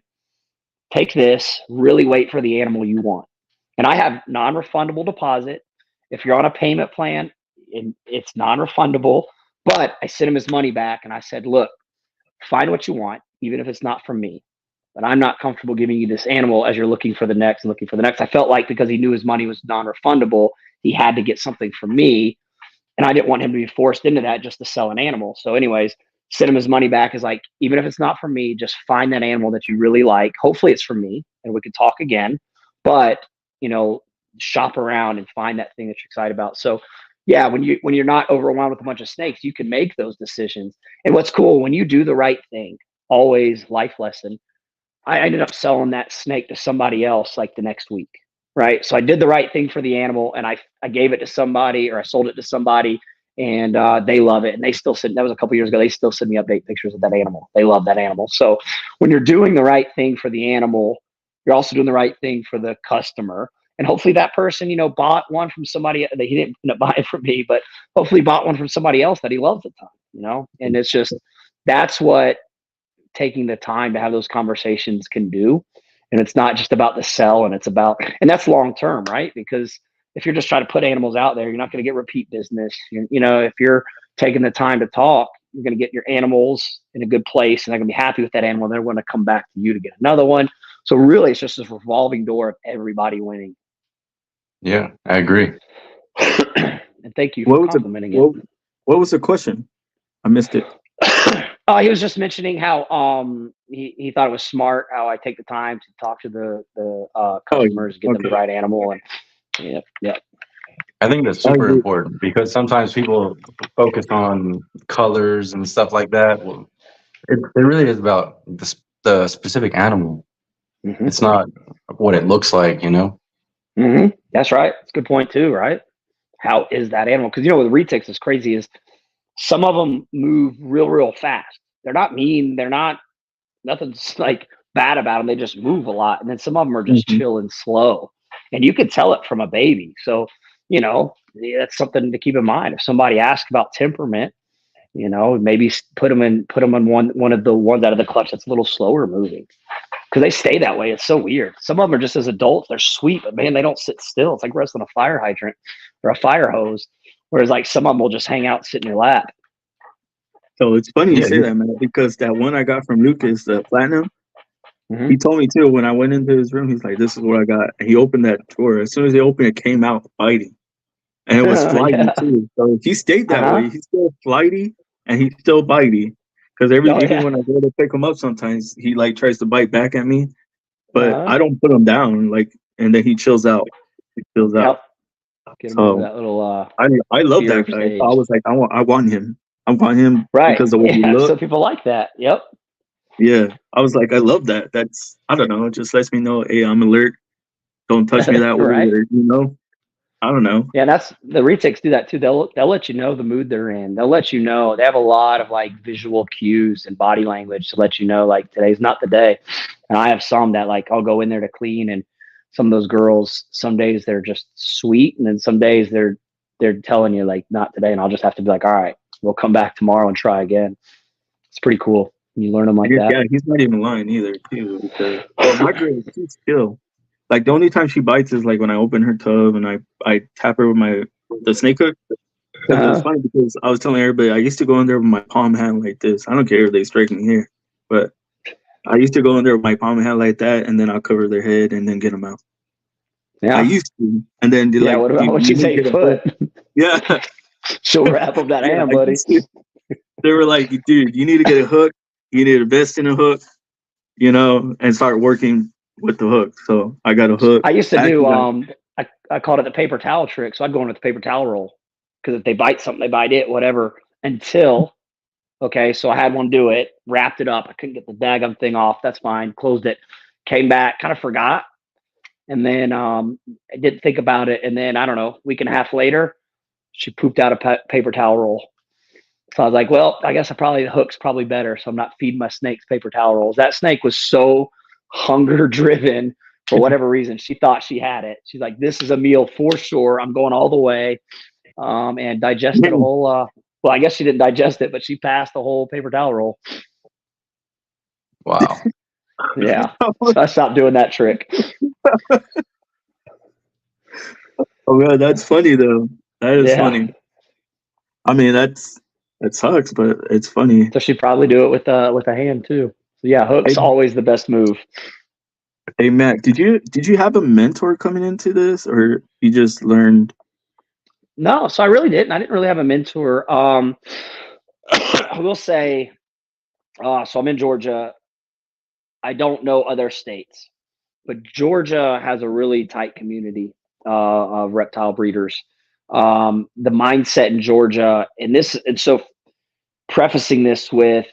take this, really wait for the animal you want. And I have non-refundable deposit. If you're on a payment plan, it's non-refundable. But I sent him his money back and I said, look, find what you want, even if it's not from me. But I'm not comfortable giving you this animal as you're looking for the next and looking for the next. I felt like because he knew his money was non-refundable, he had to get something from me. And I didn't want him to be forced into that just to sell an animal. So anyways, send him his money back is like, even if it's not from me, just find that animal that you really like. Hopefully it's from me and we can talk again. But, shop around and find that thing that you're excited about. So yeah, when you're not overwhelmed with a bunch of snakes, you can make those decisions. And what's cool, when you do the right thing, always life lesson, I ended up selling that snake to somebody else like the next week. Right. So I did the right thing for the animal and I gave it to somebody or I sold it to somebody and they love it. And they still send, that was a couple years ago. They still send me update pictures of that animal. They love that animal. So when you're doing the right thing for the animal, you're also doing the right thing for the customer. And hopefully that person, bought one from somebody that he didn't end up buying from me, but hopefully bought one from somebody else that he loves at the time, and it's just, that's what taking the time to have those conversations can do. And it's not just about the sell and and that's long term, right? Because if you're just trying to put animals out there, you're not going to get repeat business. If you're taking the time to talk, you're going to get your animals in a good place and they're going to be happy with that animal. They're going to come back to you to get another one. So really it's just this revolving door of everybody winning. Yeah, I agree. And thank you for complimenting it. What was the question? I missed it. He was just mentioning how he thought it was smart how I take the time to talk to the customers, get them the right animal, and yeah. I think that's super important because sometimes people focus on colors and stuff like that. Well, it really is about the specific animal. Mm-hmm. It's not what it looks like, Mm-hmm. That's right. It's a good point too, right? How is that animal? Because with retics, is crazy is some of them move real fast. They're not mean. They're not, nothing's like bad about them. They just move a lot. And then some of them are just chill and slow. And you can tell it from a baby. So, that's something to keep in mind. If somebody asks about temperament, maybe put them in one of the ones out of the clutch that's a little slower moving. Because they stay that way. It's so weird. Some of them are just as adults. They're sweet, but man, they don't sit still. It's like resting a fire hydrant or a fire hose. Whereas like some of them will just hang out and sit in your lap. So it's funny you say that, man, because that one I got from Lucas, the platinum, he told me too, when I went into his room, he's like, this is what I got. And he opened that drawer. As soon as he opened it, came out fighting. And it was flighty too. So he stayed that way. He's still flighty and he's still bitey. Because even when I go to pick him up, sometimes he like tries to bite back at me, but I don't put him down. And then he chills out. He chills out. Get him over that little. I love that guy. I was like, I want him. I want him because of what he looks. Some people like that. Yep. Yeah, I was like, I love that. That's, I don't know. It just lets me know, hey, I'm alert. Don't touch me that way. Or, I don't know. Yeah, that's the retics do that too. They'll let you know the mood they're in. They'll let you know. They have a lot of like visual cues and body language to let you know like today's not the day. And I have some that like I'll go in there to clean and some of those girls, some days they're just sweet, and then some days they're telling you like, not today, and I'll just have to be like, all right, we'll come back tomorrow and try again. It's pretty cool. You learn them like that. Yeah, he's not even lying either, too. Because, well, my girl, she's chill. Like the only time she bites is like when I open her tub and I tap her with the snake hook. Because it's funny because I was telling everybody I used to go in there with my palm hand like this. I don't care if they strike me here, but I used to go in there with my palm hand like that, and then I'll cover their head and then get them out. Yeah. I used to, and then yeah. What about when she say foot? Yeah, she'll wrap up that hand, buddy. They were like, dude, you need to get a hook. You need to invest in a hook, and start working with the hook. So I got a hook. I used to do I called it the paper towel trick. So I'd go in with the paper towel roll, because if they bite something, they bite it, whatever. Until so I had one do it, wrapped it up. I couldn't get the daggum thing off. That's fine. Closed it, came back, kind of forgot, and then I didn't think about it. And then I don't know, week and a half later, she pooped out a paper towel roll. So I was like, well, I guess the hook's probably better. So I'm not feeding my snakes paper towel rolls. That snake was so hunger driven for whatever reason. She thought she had it. She's like, this is a meal for sure. I'm going all the way. And digested a whole, well, I guess she didn't digest it, but she passed the whole paper towel roll. Wow. Yeah. So I stopped doing that trick. Oh, man, that's funny, though. That is funny. I mean, that sucks, but it's funny. So she'd probably do it with a hand too. So yeah, hook's always the best move. Hey, Matt, did you have a mentor coming into this, or you just learned? No, so I really didn't. I didn't really have a mentor. I will say, so I'm in Georgia. I don't know other states, but Georgia has a really tight community of reptile breeders. The mindset in Georgia, and so prefacing this with,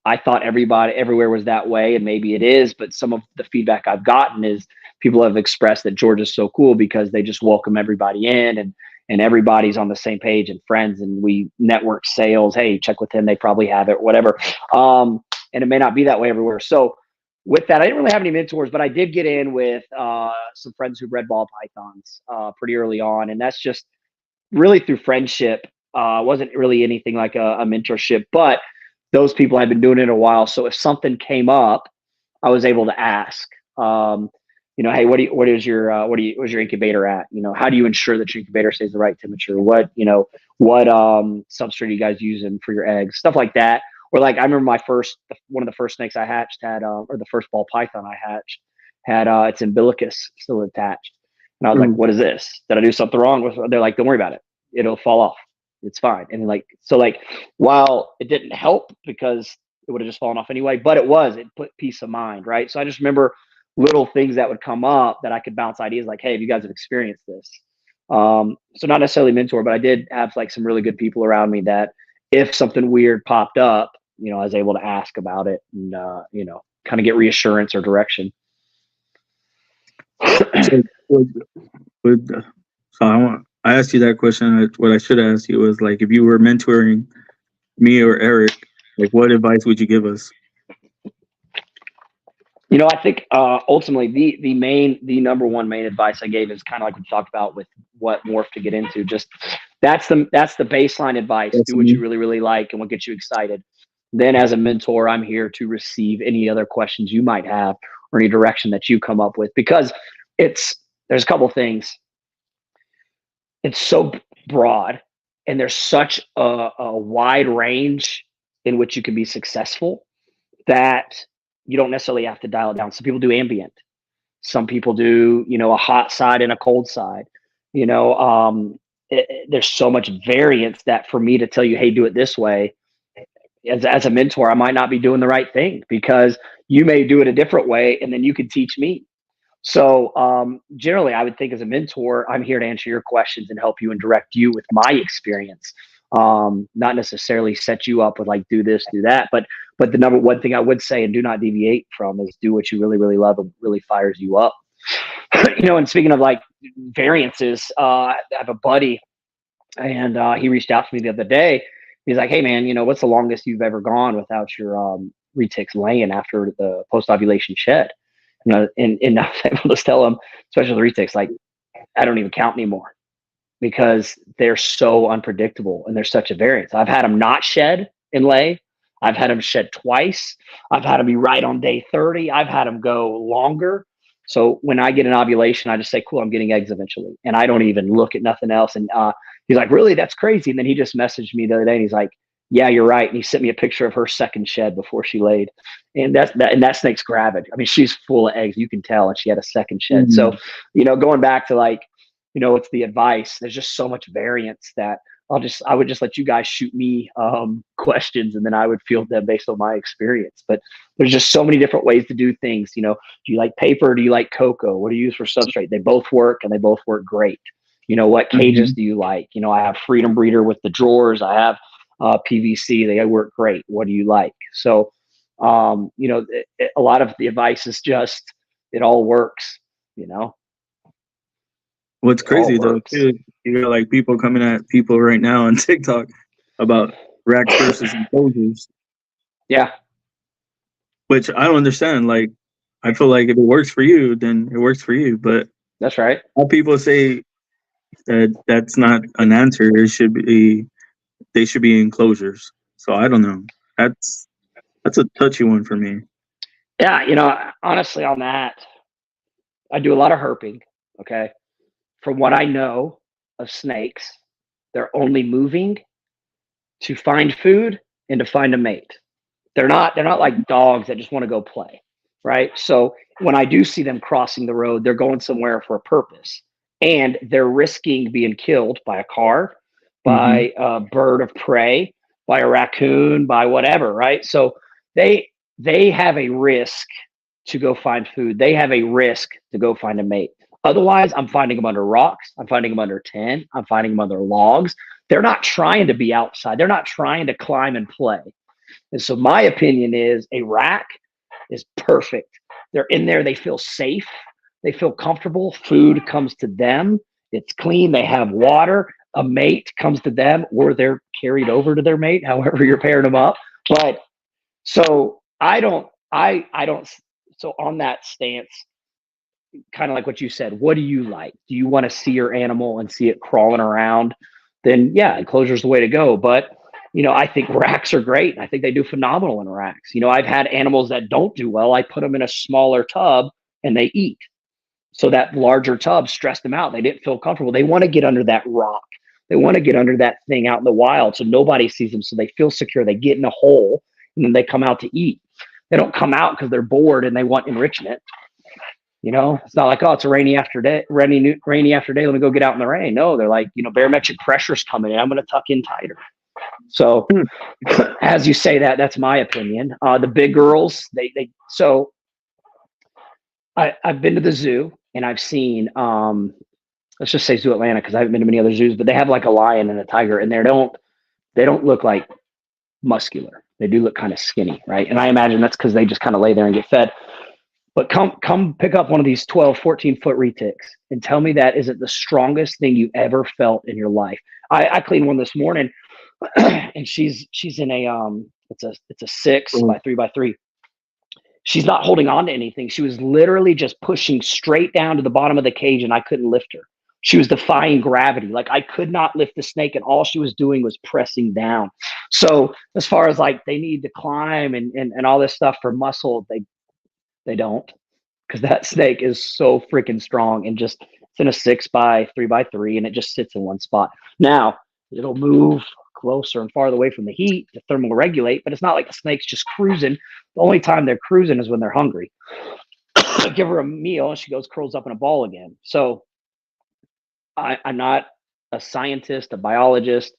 I thought everybody everywhere was that way, and maybe it is, but some of the feedback I've gotten is people have expressed that Georgia's so cool because they just welcome everybody in, and everybody's on the same page and friends, and we network sales. Hey, check with them. They probably have it, whatever. And it may not be that way everywhere. So with that, I didn't really have any mentors, but I did get in with some friends who bred ball pythons pretty early on. And that's just really through friendship. Wasn't really anything like a mentorship, but those people had been doing it a while. So if something came up, I was able to ask, hey, where's your incubator at? How do you ensure that your incubator stays the right temperature? What substrate are you guys using for your eggs? Stuff like that. Or like, I remember one of the first snakes I hatched had, or the first ball python I hatched had its umbilicus still attached. And I was like, what is this? Did I do something wrong? They're like, don't worry about it. It'll fall off. It's fine. And while it didn't help because it would have just fallen off anyway, but it put peace of mind. Right. So I just remember little things that would come up that I could bounce ideas like, hey, if you guys have experienced this. So not necessarily mentor, but I did have like some really good people around me that if something weird popped up, I was able to ask about it and, kind of get reassurance or direction. I asked you that question. What I should ask you was like, if you were mentoring me or Eric, like what advice would you give us? I think ultimately the number one main advice I gave is kind of like we talked about with what morph to get into. Just that's the baseline advice. Do what you really, really like and what gets you excited. Then as a mentor, I'm here to receive any other questions you might have or any direction that you come up with, because there's a couple things. It's so broad and there's such a wide range in which you can be successful that you don't necessarily have to dial it down. Some people do ambient. Some people do, a hot side and a cold side. There's so much variance that for me to tell you, hey, do it this way, as a mentor, I might not be doing the right thing because you may do it a different way and then you could teach me. So generally, I would think as a mentor, I'm here to answer your questions and help you and direct you with my experience. Not necessarily set you up with like, do this, do that. But the number one thing I would say, and do not deviate from, is do what you really, really love and really fires you up. And speaking of like variances, I have a buddy and he reached out to me the other day. He's like, hey man, what's the longest you've ever gone without your retics laying after the post-ovulation shed? And I was able to tell them, especially the retics, like, I don't even count anymore because they're so unpredictable and there's such a variance. I've had them not shed and lay. I've had them shed twice. I've had them be right on day 30. I've had them go longer. So when I get an ovulation, I just say, cool, I'm getting eggs eventually. And I don't even look at nothing else. And he's like, really? That's crazy. And then he just messaged me the other day and he's like, yeah, you're right. And he sent me a picture of her second shed before she laid. And that snake's gravid. I mean, she's full of eggs. You can tell. And she had a second shed. Mm-hmm. So, going back to like, it's the advice. There's just so much variance that I would just let you guys shoot me questions and then I would field them based on my experience. But there's just so many different ways to do things. Do you like paper? Or do you like cocoa? What do you use for substrate? They both work and they both work great. What cages do you like? I have Freedom Breeder with the drawers. I have PVC. They work great. What do you like? So, a lot of the advice is just, it all works, What's crazy though, too, you got like people coming at people right now on TikTok about racks versus enclosures. Yeah. Which I don't understand. Like, I feel like if it works for you, then it works for you. But that's right. All people say that that's not an answer. They should be enclosures. So I don't know. That's a touchy one for me. Yeah, honestly, on that, I do a lot of herping. Okay. From what I know of snakes, they're only moving to find food and to find a mate. They're not like dogs that just want to go play, right? So when I do see them crossing the road, they're going somewhere for a purpose, and they're risking being killed by a car, by a bird of prey, by a raccoon, by whatever, right? So they have a risk to go find food. They have a risk to go find a mate. Otherwise, I'm finding them under rocks. I'm finding them under tent. I'm finding them under logs. They're not trying to be outside. They're not trying to climb and play. And so my opinion is a rack is perfect. They're in there. They feel safe. They feel comfortable. Food comes to them. It's clean. They have water. A mate comes to them, or they're carried over to their mate, however you're pairing them up. But so I don't, so on that stance, kind of like what you said, what do you like? Do you want to see your animal and see it crawling around? Then yeah, enclosure's the way to go. But I think racks are great. I think they do phenomenal in racks. I've had animals that don't do well. I put them in a smaller tub and they eat. So that larger tub stressed them out. They didn't feel comfortable. They want to get under that rock. They want to get under that thing out in the wild so nobody sees them. So they feel secure. They get in a hole and then they come out to eat. They don't come out because they're bored and they want enrichment. It's not like, oh, it's a rainy afternoon. Let me go get out in the rain. No, they're like, barometric pressure's coming in. I'm going to tuck in tighter. So as you say that's my opinion. The big girls, so I've been to the zoo and I've seen, let's just say Zoo Atlanta, because I haven't been to many other zoos, but they have like a lion and a tiger, and they don't look like muscular. They do look kind of skinny, right? And I imagine that's because they just kind of lay there and get fed. But come pick up one of these 12, 14-foot retics and tell me that isn't the strongest thing you ever felt in your life. I cleaned one this morning, and she's in a it's a 6 by 3 by 3. She's not holding on to anything. She was literally just pushing straight down to the bottom of the cage, and I couldn't lift her. She was defying gravity. Like, I could not lift the snake, and all she was doing was pressing down. So as far as like they need to climb and all this stuff for muscle, they don't, because that snake is so freaking strong, and just it's in a 6 by 3 by 3, and it just sits in one spot. Now it'll move closer and farther away from the heat to thermal regulate, but it's not like the snake's just cruising. The only time they're cruising is when they're hungry. I give her a meal and she goes, curls up in a ball again. So I'm not a scientist, a biologist.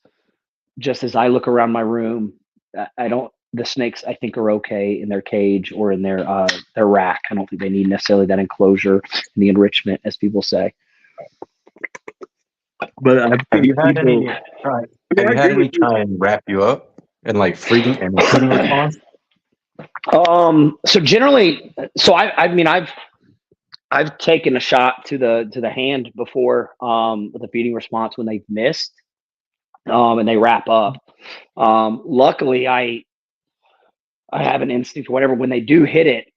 Just as I look around my room, the snakes I think are okay in their cage or in their rack. I don't think they need necessarily that enclosure and the enrichment, as people say. But have you had any try and wrap you up and like feeding response? So generally, I've taken a shot to the hand before with a feeding response when they've missed, and they wrap up. Luckily, I have an instinct or whatever when they do hit it.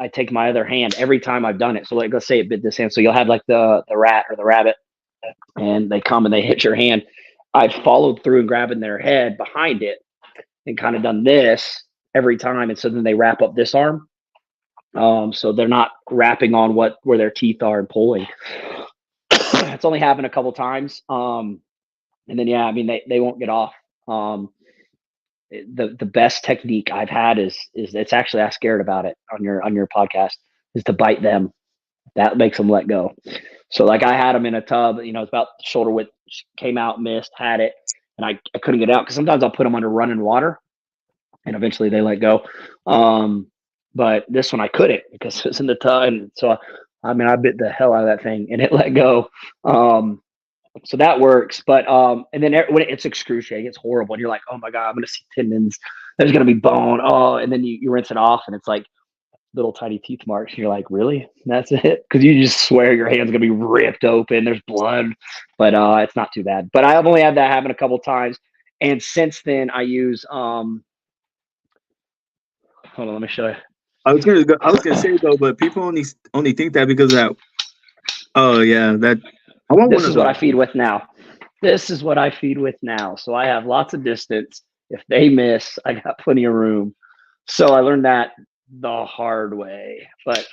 I take my other hand every time I've done it. So like, let's say it bit this hand. So you'll have like the rat or the rabbit, and they come and they hit your hand. I've followed through and grabbing their head behind it and kind of done this every time. And so then they wrap up this arm. So they're not wrapping on where their teeth are and pulling. It's only happened a couple times. And then, yeah, I mean, they won't get off. The best technique I've had is it's actually, I scared about it on your podcast, is to bite them. That makes them let go. So like I had them in a tub, it's about shoulder width, came out, missed, had it, and I couldn't get out because sometimes I'll put them under running water and eventually they let go. But this one I couldn't because it was in the tub. And so, I mean, I bit the hell out of that thing and it let go. So that works. But, and then when it's excruciating, it's horrible. And you're like, oh my God, I'm going to see tendons. There's going to be bone. Oh, and then you rinse it off and it's like little tiny teeth marks. And you're like, really? That's it? Because you just swear your hand's going to be ripped open. There's blood, but it's not too bad. But I've only had that happen a couple times. And since then I use, hold on, let me show you. I was gonna say though, but people only think that because of that. Oh yeah, that. I want This one is of what those. I feed with now. This is what I feed with now. So I have lots of distance. If they miss, I got plenty of room. So I learned that the hard way. But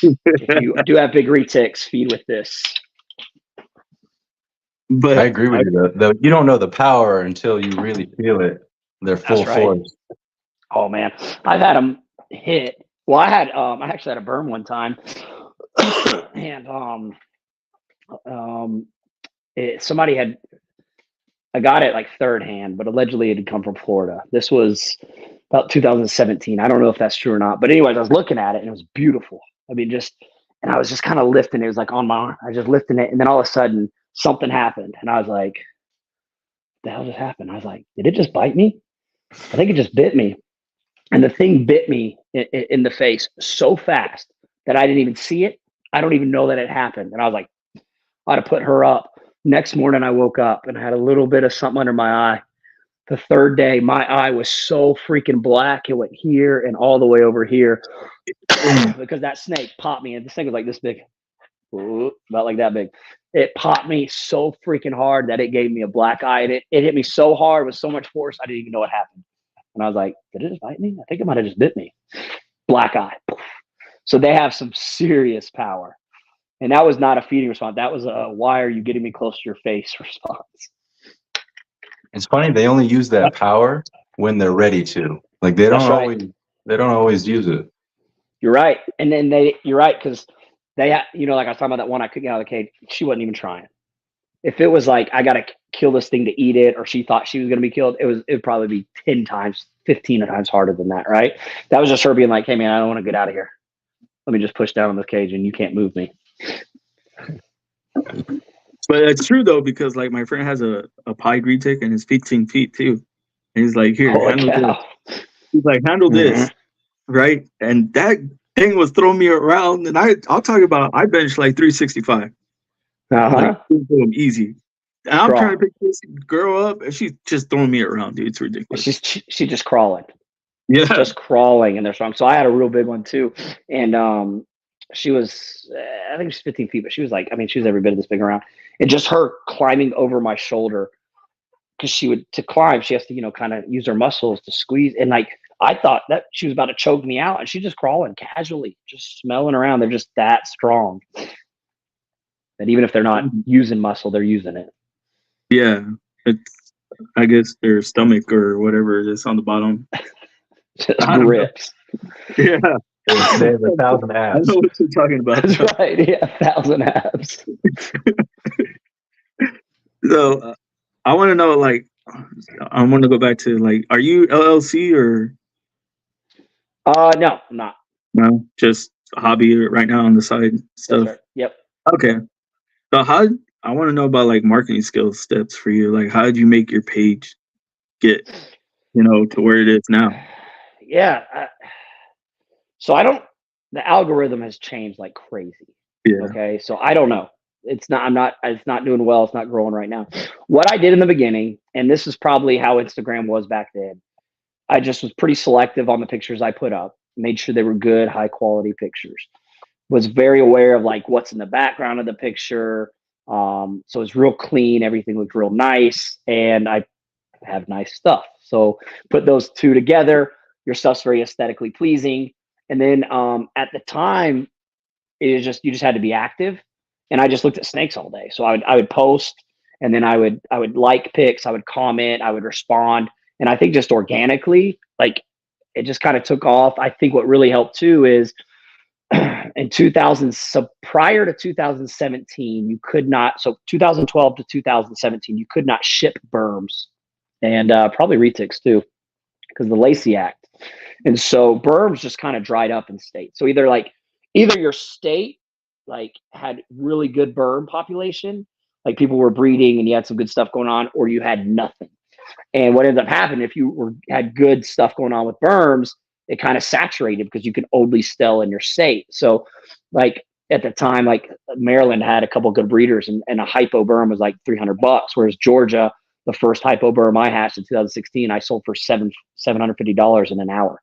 if you do have big retics, feed with this. But I agree with you. You don't know the power until you really feel it. Their full right. force. Oh man, I've had them hit. Well, I actually had a burn one time, and somebody had. I got it like third hand, but allegedly it had come from Florida. This was about 2017. I don't know if that's true or not, but anyways, I was looking at it and it was beautiful. I mean, and I was just kind of lifting it. It was like on my arm. I was just lifting it, and then all of a sudden something happened, and I was like, "The hell just happened?" I was like, "Did it just bite me?" I think it just bit me. And the thing bit me in the face so fast that I didn't even see it. I don't even know that it happened. And I was like, I had to put her up. Next morning, I woke up and I had a little bit of something under my eye. The third day, my eye was so freaking black. It went here and all the way over here because that snake popped me. And this thing was like this big, about like that big. It popped me so freaking hard that it gave me a black eye. And it hit me so hard with so much force, I didn't even know what happened. And I was like, did it just bite me? I think it might have just bit me. Black eye. So they have some serious power. And that was not a feeding response. That was a why are you getting me close to your face response. It's funny, they only use that power when they're ready to. Like they don't always use it. You're right. And then you're right, because they like I was talking about that one I couldn't get out of the cage. She wasn't even trying. If it was like I gotta kill this thing to eat it, or she thought she was gonna be killed, it'd probably be 10 times, 15 times harder than that, right? That was just her being like, hey man, I don't want to get out of here. Let me just push down on this cage and you can't move me. But it's true though, because like my friend has a pied retic and it's 15 feet too. And he's like, here, handle this. He's like, handle this. Right? And that thing was throwing me around. And I'll talk about I benched like 365. Like easy. And I'm trying to pick this girl up and she's just throwing me around, dude. It's ridiculous. She's just crawling. Yeah. Just crawling and they're strong. So I had a real big one too. And she was, I think she's 15 feet, but she was like, I mean, she was every bit of this big around. And just her climbing over my shoulder, because to climb, she has to, kind of use her muscles to squeeze. And like, I thought that she was about to choke me out, and she's just crawling casually, just smelling around. They're just that strong. And even if they're not using muscle, they're using it. Yeah. I guess their stomach or whatever is on the bottom. Just grips. Yeah. They have 1,000 abs. I know what you're talking about. That's right. Yeah, 1,000 abs. So I want to know, like, I want to go back to, like, are you LLC or? No, I'm not. No, just a hobby right now on the side stuff. Right. Yep. Okay. So I want to know about like marketing skills steps for you. Like, how did you make your page get, to where it is now? Yeah. So the algorithm has changed like crazy. Yeah. Okay. So I don't know. It's not doing well. It's not growing right now. What I did in the beginning, and this is probably how Instagram was back then, I just was pretty selective on the pictures I put up. made sure they were good, high quality pictures. Was very aware of like what's in the background of the picture. So it's real clean. Everything looked real nice, and I have nice stuff. So put those two together. Your stuff's very aesthetically pleasing. And then at the time, it was just you just had to be active, and I just looked at snakes all day. So I would post, and then I would like pics, I would comment, I would respond, and I think just organically, like it just kind of took off. I think what really helped too is in 2000, so prior to 2017, you could not, so 2012 to 2017, you could not ship berms and probably retics too, because of the Lacey Act. And so berms just kind of dried up in state. So either your state like had really good berm population, like people were breeding and you had some good stuff going on, or you had nothing. And what ended up happening, if you had good stuff going on with berms, it kind of saturated because you can only sell in your state. So like at the time, like Maryland had a couple good breeders, and a hypo berm was like $300, whereas Georgia, the first hypo berm I hatched in 2016, I sold for $750 in an hour.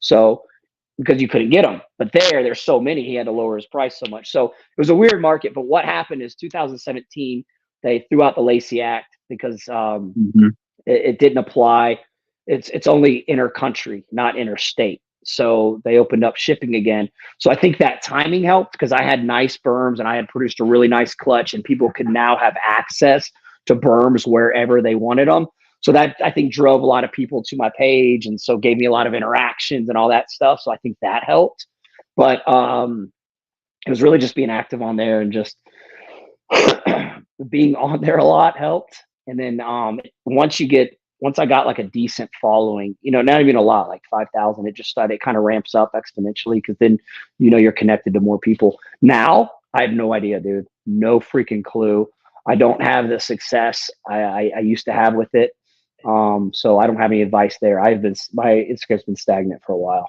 So because you couldn't get them, but there's so many, he had to lower his price so much. So it was a weird market. But what happened is 2017, they threw out the Lacey Act because it didn't apply. It's only inter-country, not interstate. So they opened up shipping again. So I think that timing helped because I had nice berms and I had produced a really nice clutch, and people could now have access to berms wherever they wanted them. So that I think drove a lot of people to my page, and so gave me a lot of interactions and all that stuff. So I think that helped. But it was really just being active on there, and just being on there a lot helped. And then once I got like a decent following, not even a lot, like 5,000, it kind of ramps up exponentially, because then, you're connected to more people. Now I have no idea, dude. No freaking clue. I don't have the success I used to have with it. So I don't have any advice there. My Instagram's been stagnant for a while.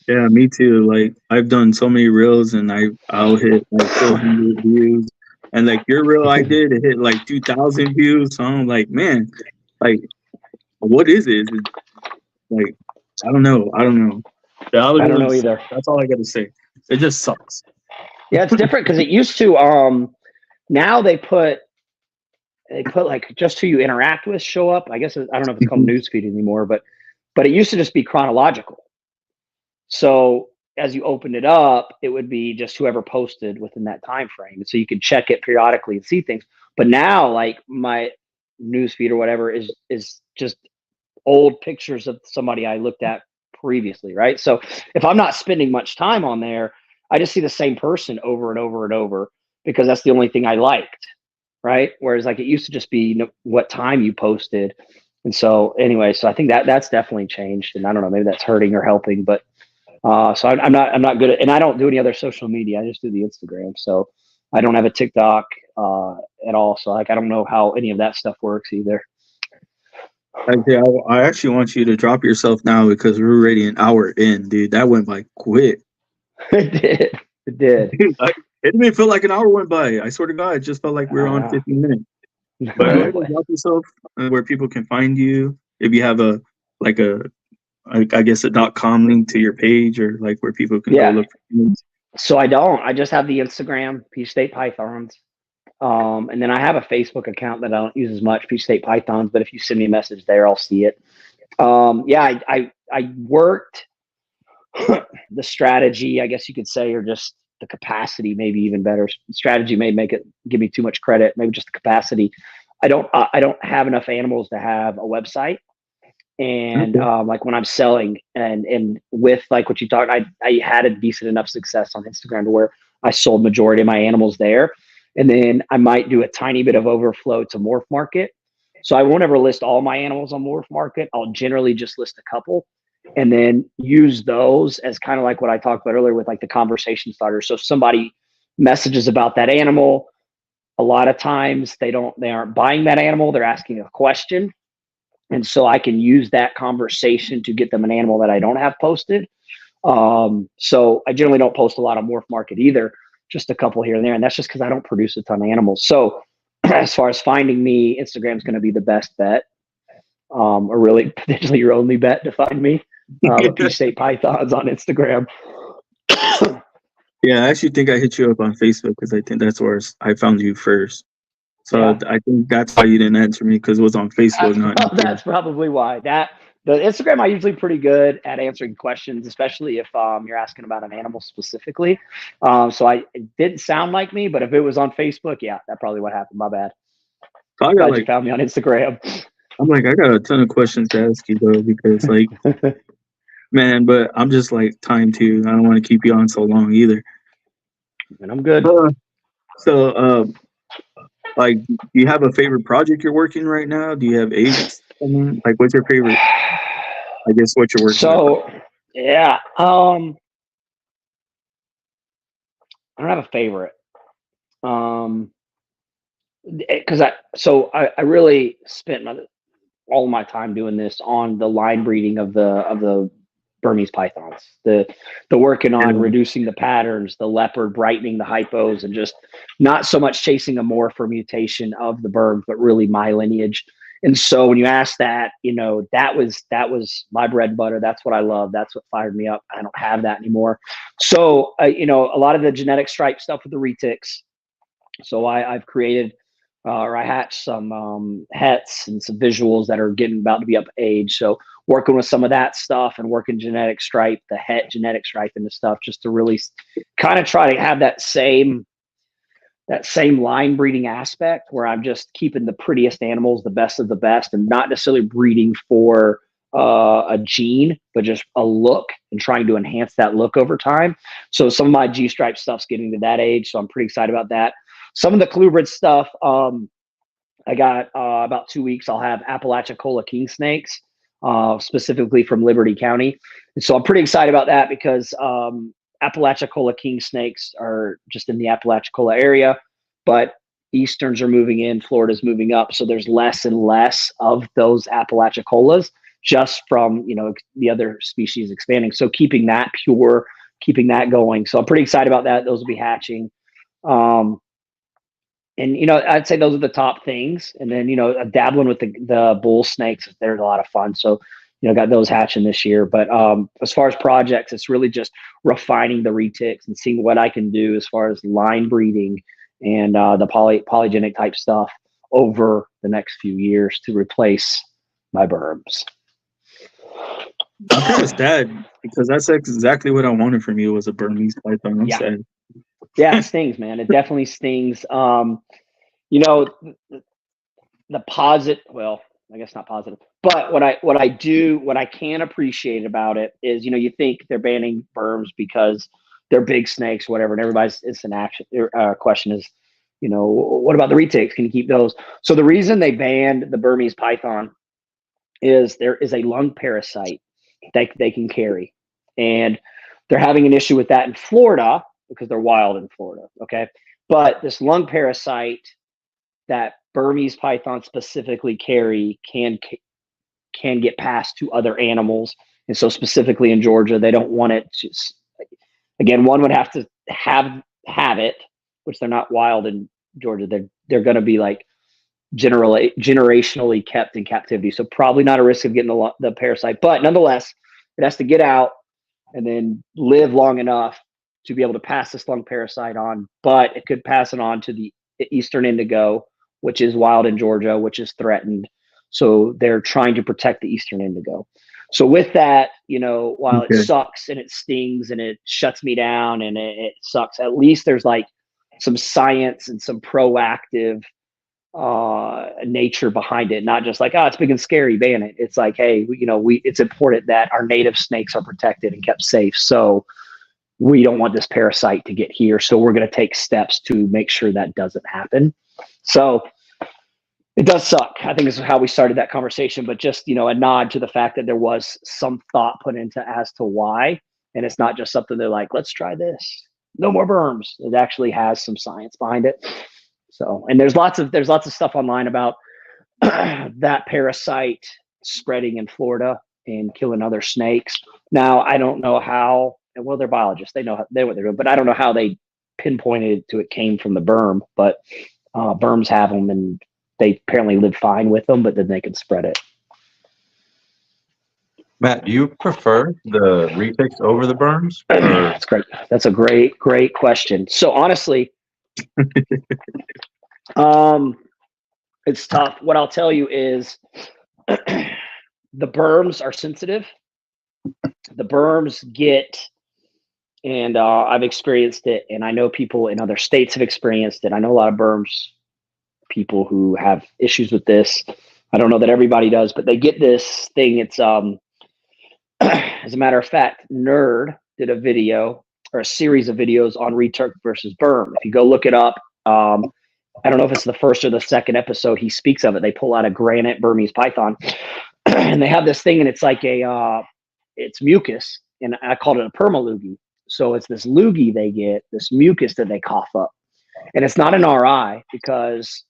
Yeah, me too. Like I've done so many reels, and I'll hit like 400 views, and like your reel I did, it hit like 2,000 views. So I'm like, man, like what is it? Is it like I don't know. The I don't know algorithms, either. that's all I gotta say. It just sucks. Yeah, it's different because it used to. Now they put like just who you interact with show up. I guess I don't know if it's called newsfeed anymore, but it used to just be chronological. So as you opened it up, it would be just whoever posted within that time frame, and so you could check it periodically and see things. But now, like my newsfeed or whatever is just old pictures of somebody I looked at previously, right? So if I'm not spending much time on there, I just see the same person over and over and over, because that's the only thing I liked, right? Whereas like it used to just be what time you posted. And so anyway, so I think that's definitely changed, and I don't know, maybe that's hurting or helping, but so I'm not good at, and I don't do any other social media. I just do the Instagram. So I don't have a TikTok at all. So like I don't know how any of that stuff works either. Actually, I actually want you to drop yourself now, because we're already an hour in, dude. That went by quick. It did. Dude, it didn't even feel like an hour went by. I swear to God, it just felt like we were on 15 minutes. But go ahead and drop yourself, where people can find you. If you have I guess a .com link to your page, or like where people can go look for you. So I just have the Instagram, Peach State Pythons. And then I have a Facebook account that I don't use as much, Peach State Pythons, but if you send me a message there, I'll see it. I worked the strategy, I guess you could say, or just the capacity, maybe even better. Strategy may give me too much credit, maybe just the capacity. I don't have enough animals to have a website. And like when I'm selling and with like what you talked, I had a decent enough success on Instagram to where I sold majority of my animals there. And then I might do a tiny bit of overflow to Morph Market. So I won't ever list all my animals on Morph Market. I'll generally just list a couple, and then use those as kind of like what I talked about earlier with like the conversation starter. So if somebody messages about that animal, a lot of times they aren't buying that animal, they're asking a question. And so I can use that conversation to get them an animal that I don't have posted. So I generally don't post a lot on Morph Market either, just a couple here and there. And that's just because I don't produce a ton of animals. So as far as finding me, Instagram is going to be the best bet, or really potentially your only bet to find me. But Peach State Pythons on Instagram. Yeah, I actually think I hit you up on Facebook because I think that's where I found you first. So Yeah. I think that's why you didn't answer me, because it was on Facebook, not Instagram. That's probably why. The Instagram, I'm usually pretty good at answering questions, especially if you're asking about an animal specifically. So it didn't sound like me, but if it was on Facebook, yeah, that's probably what happened. My bad. So I got Glad you found me on Instagram. I'm like, I got a ton of questions to ask you though, because like, man, but I'm just like time too. I don't want to keep you on so long either. And I'm good. So, like, do you have a favorite project you're working right now? Do you have eggs? Like, what's your favorite? I guess what you're working with. So, yeah, I don't have a favorite. Because I really spent all my time doing this on the line breeding of the Burmese pythons, the working on reducing the patterns, the leopard, brightening the hypos, and just not so much chasing a morph or mutation of the bird, but really my lineage. And so when you ask that, that was my bread and butter. That's what I love. That's what fired me up. I don't have that anymore. So, a lot of the genetic stripe stuff with the retics. So I've created or I hatched some hets and some visuals that are getting about to be up age. So working with some of that stuff and working genetic stripe, the het genetic stripe and the stuff, just to really kind of try to have that same line breeding aspect where I'm just keeping the prettiest animals, the best of the best, and not necessarily breeding for a gene, but just a look and trying to enhance that look over time. So some of my G stripe stuff's getting to that age. So I'm pretty excited about that. Some of the colubrid stuff, I got about 2 weeks. I'll have Apalachicola king snakes, specifically from Liberty County. And so I'm pretty excited about that because Apalachicola king snakes are just in the Apalachicola area, but Easterns are moving in, Florida's moving up. So there's less and less of those Apalachicolas just from, the other species expanding. So keeping that pure, keeping that going. So I'm pretty excited about that. Those will be hatching. And, I'd say those are the top things. And then, dabbling with the bull snakes, they're a lot of fun. So, got those hatching this year. But as far as projects, it's really just refining the retics and seeing what I can do as far as line breeding and the polygenic type stuff over the next few years to replace my burms. I'm kind of sad because that's exactly what I wanted from you, was a Burmese python. I'm sad. Yeah, it stings, man. It definitely stings. The positive, well, I guess not positive, but what I can appreciate about it is, you think they're banning burms because they're big snakes, whatever, and everybody's instant action question is, what about the retics? Can you keep those? So the reason they banned the Burmese python is there is a lung parasite that they can carry, and they're having an issue with that in Florida because they're wild in Florida. Okay. But this lung parasite that Burmese pythons specifically carry can get passed to other animals. And so specifically in Georgia, they don't want it to, again, one would have to have it, which they're not wild in Georgia. They're going to be like generationally kept in captivity. So probably not a risk of getting the parasite, but nonetheless, it has to get out and then live long enough to be able to pass this lung parasite on, but it could pass it on to the eastern indigo, which is wild in Georgia, which is threatened. So they're trying to protect the eastern indigo. So with that, while it sucks and it stings and it shuts me down and it sucks, at least there's like some science and some proactive nature behind it, not just like, it's big and scary, ban it. It's like, hey, it's important that our native snakes are protected and kept safe. So we don't want this parasite to get here. So we're going to take steps to make sure that doesn't happen. So it does suck. I think this is how we started that conversation, but just, a nod to the fact that there was some thought put into as to why. And it's not just something they're like, let's try this. No more burms. It actually has some science behind it. So, and there's lots of stuff online about that parasite spreading in Florida and killing other snakes. Now, I don't know how, well, they're biologists. They know what they're doing, but I don't know how they pinpointed to it came from the burm, but burms have them and they apparently live fine with them, but then they can spread it. Matt, do you prefer the retics over the berms, or That's great. That's a great question. So honestly, it's tough. What I'll tell you is the berms are sensitive. The berms get, and I've experienced it, and I know people in other states have experienced it. I know a lot of berms people who have issues with this. I don't know that everybody does, but they get this thing. It's as a matter of fact, Nerd did a video or a series of videos on retic versus berm. If you go look it up, I don't know if it's the first or the second episode. He speaks of it. They pull out a granite burmese python, and they have this thing, and it's like it's mucus, and I called it a permaloogie. So it's this loogie they get, this mucus that they cough up, and it's not an RI, because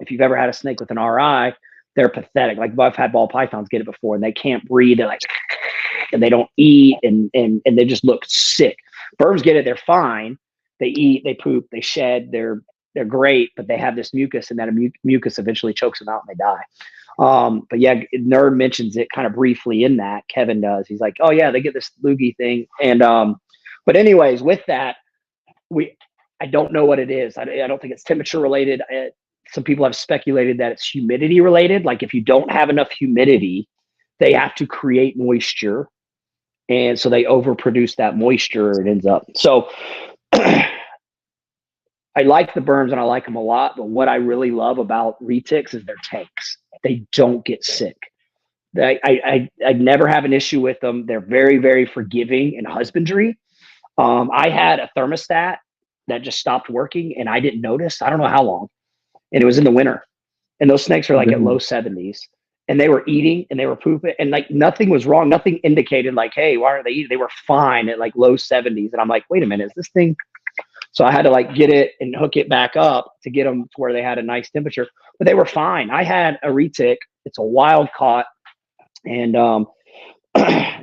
if you've ever had a snake with an RI, they're pathetic. Like I've had ball pythons get it before, and they can't breathe. They're like, and they don't eat, and they just look sick. Berms get it, they're fine. They eat, they poop, they shed, they're great, but they have this mucus, and that mucus eventually chokes them out and they die. But yeah, Nerd mentions it kind of briefly in that. Kevin does. He's like, oh yeah, they get this loogie thing. And but anyways, with that, I don't know what it is. I don't think it's temperature related. Some people have speculated that it's humidity related. Like if you don't have enough humidity, they have to create moisture, and so they overproduce that moisture. It ends up so. I like the berms and I like them a lot, but what I really love about retics is their tanks. They don't get sick. I never have an issue with them. They're very, very forgiving in husbandry. I had a thermostat that just stopped working, and I didn't notice. I don't know how long, and it was in the winter. And those snakes are like at low 70s, and they were eating and they were pooping, and like nothing was wrong. Nothing indicated like, hey, why aren't they eating? They were fine at like low 70s, and I'm like, wait a minute, is this thing? So I had to like get it and hook it back up to get them to where they had a nice temperature, but they were fine. I had a retic. It's a wild caught, and the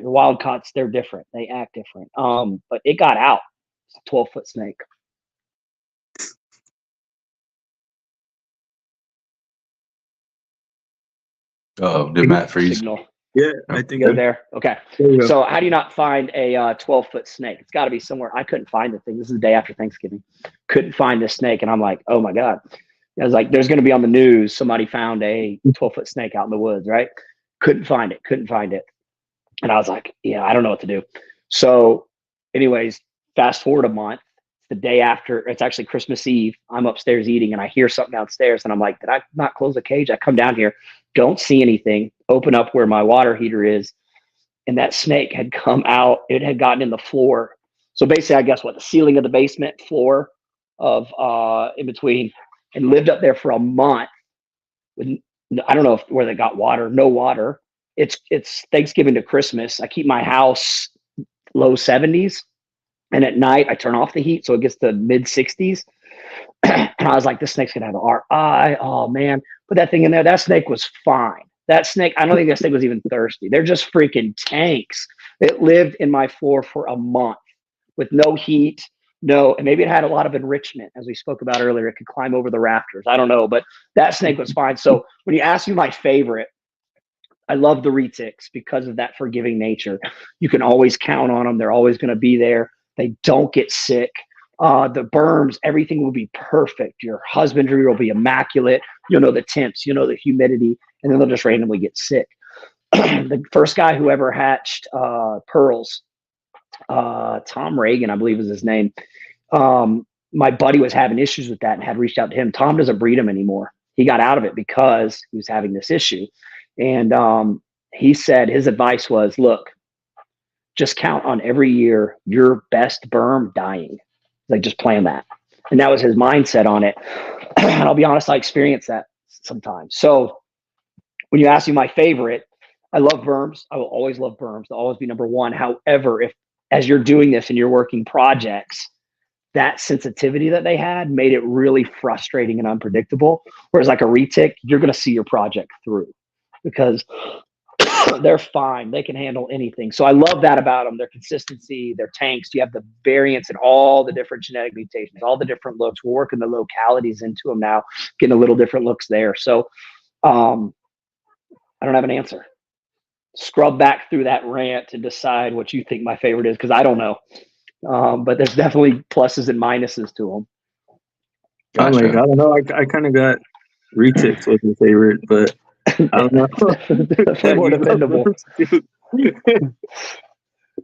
wild caughts, they're different. They act different. But it got out. It's a 12-foot snake. oh, did Matt freeze? Signal. Yeah, I think You're there. Okay. there you go. So how do you not find a 12-foot snake? It's got to be somewhere. I couldn't find the thing. This is the day after Thanksgiving. Couldn't find this snake, and I'm like, oh my god. I was like, there's going to be on the news. Somebody found a 12-foot snake out in the woods, right? Couldn't find it. And I was like, yeah, I don't know what to do. So, anyways, fast forward a month. The day after, it's actually Christmas Eve. I'm upstairs eating, and I hear something downstairs, and I'm like, did I not close the cage? I come down here, don't see anything, open up where my water heater is, and that snake had come out. It had gotten in the floor. So basically, I guess what, the ceiling of the basement floor of in between, and lived up there for a month with, I don't know where they got water, no water. It's Thanksgiving to Christmas. I keep my house low 70s. And at night, I turn off the heat so it gets to mid 60s. And I was like, this snake's going to have an RI. Oh, man. Put that thing in there. That snake was fine. That snake, I don't think that snake was even thirsty. They're just freaking tanks. It lived in my floor for a month with no heat, and maybe it had a lot of enrichment, as we spoke about earlier. It could climb over the rafters. I don't know, but that snake was fine. So when you ask me my favorite, I love the retics because of that forgiving nature. You can always count on them. They're always going to be there. They don't get sick. The berms, everything will be perfect. Your husbandry will be immaculate. You'll know the temps, the humidity, and then they'll just randomly get sick. The first guy who ever hatched pearls, Tom Reagan, I believe is his name. My buddy was having issues with that and had reached out to him. Tom doesn't breed them anymore. He got out of it because he was having this issue. And he said his advice was, look, just count on every year your best berm dying. Like, just plan that. And that was his mindset on it. And I'll be honest, I experience that sometimes. So when you ask me my favorite, I love berms. I will always love berms. They'll always be number one. However, if as you're doing this and you're working projects, that sensitivity that they had made it really frustrating and unpredictable. Whereas like a retic, you're going to see your project through because they're fine. They can handle anything. So I love that about them. Their consistency, their tanks. You have the variance in all the different genetic mutations, all the different looks. We're working the localities into them now, getting a little different looks there. So I don't have an answer. scrub back through that rant to decide what you think my favorite is, because I don't know. But there's definitely pluses and minuses to them. I'm like, I Gotcha. don't know. I kind of got retics was my favorite, but I don't know. Definitely more You love dependable. burms too.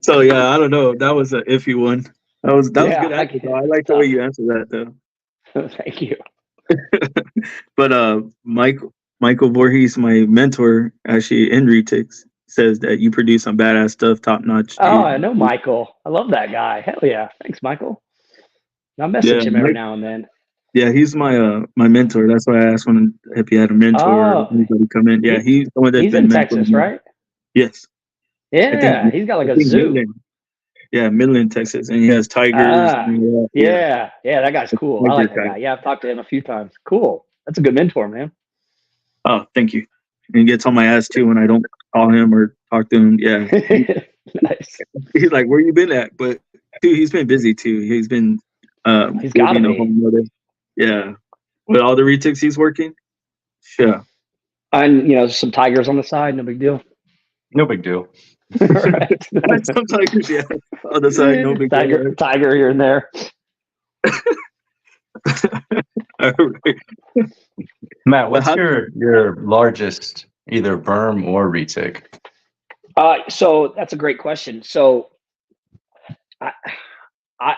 So yeah, I don't know. That was an iffy one. That was Yeah, good answer though. I like the way you answered that though. Thank you. But Michael Voorhees, my mentor, actually in retics, says that you produce some badass stuff, top notch. Oh, I know Michael. I love that guy. Hell yeah. Thanks, Michael. I Yeah, message him every now and then. yeah, he's my mentor. That's why I asked when if he had a mentor or Oh, anybody come in. Yeah, he's the one that's he's been in mentoring Texas, me. right? Yes, I think Yeah, he's got like I a think zoo. Midland. Yeah, Midland, Texas, and he has tigers. Ah, And all that. yeah. That guy's cool. I Tiger like that guy. guy. Yeah, I've talked to him a few times. Cool. That's a good mentor, man. Oh, thank you. And he gets on my ass too when I don't call him or talk to him. Yeah, Nice. he's like, "Where you been at?" But dude, he's been busy too. He's been He's got to building a be. whole nother. Yeah, with all the retics he's working. Sure. And, some tigers on the side. No big deal. No big deal. Right. Some tigers, yeah. On the side, no big deal. Tiger here and there. All right. Matt, what's How- your largest either berm or retic? So that's a great question. So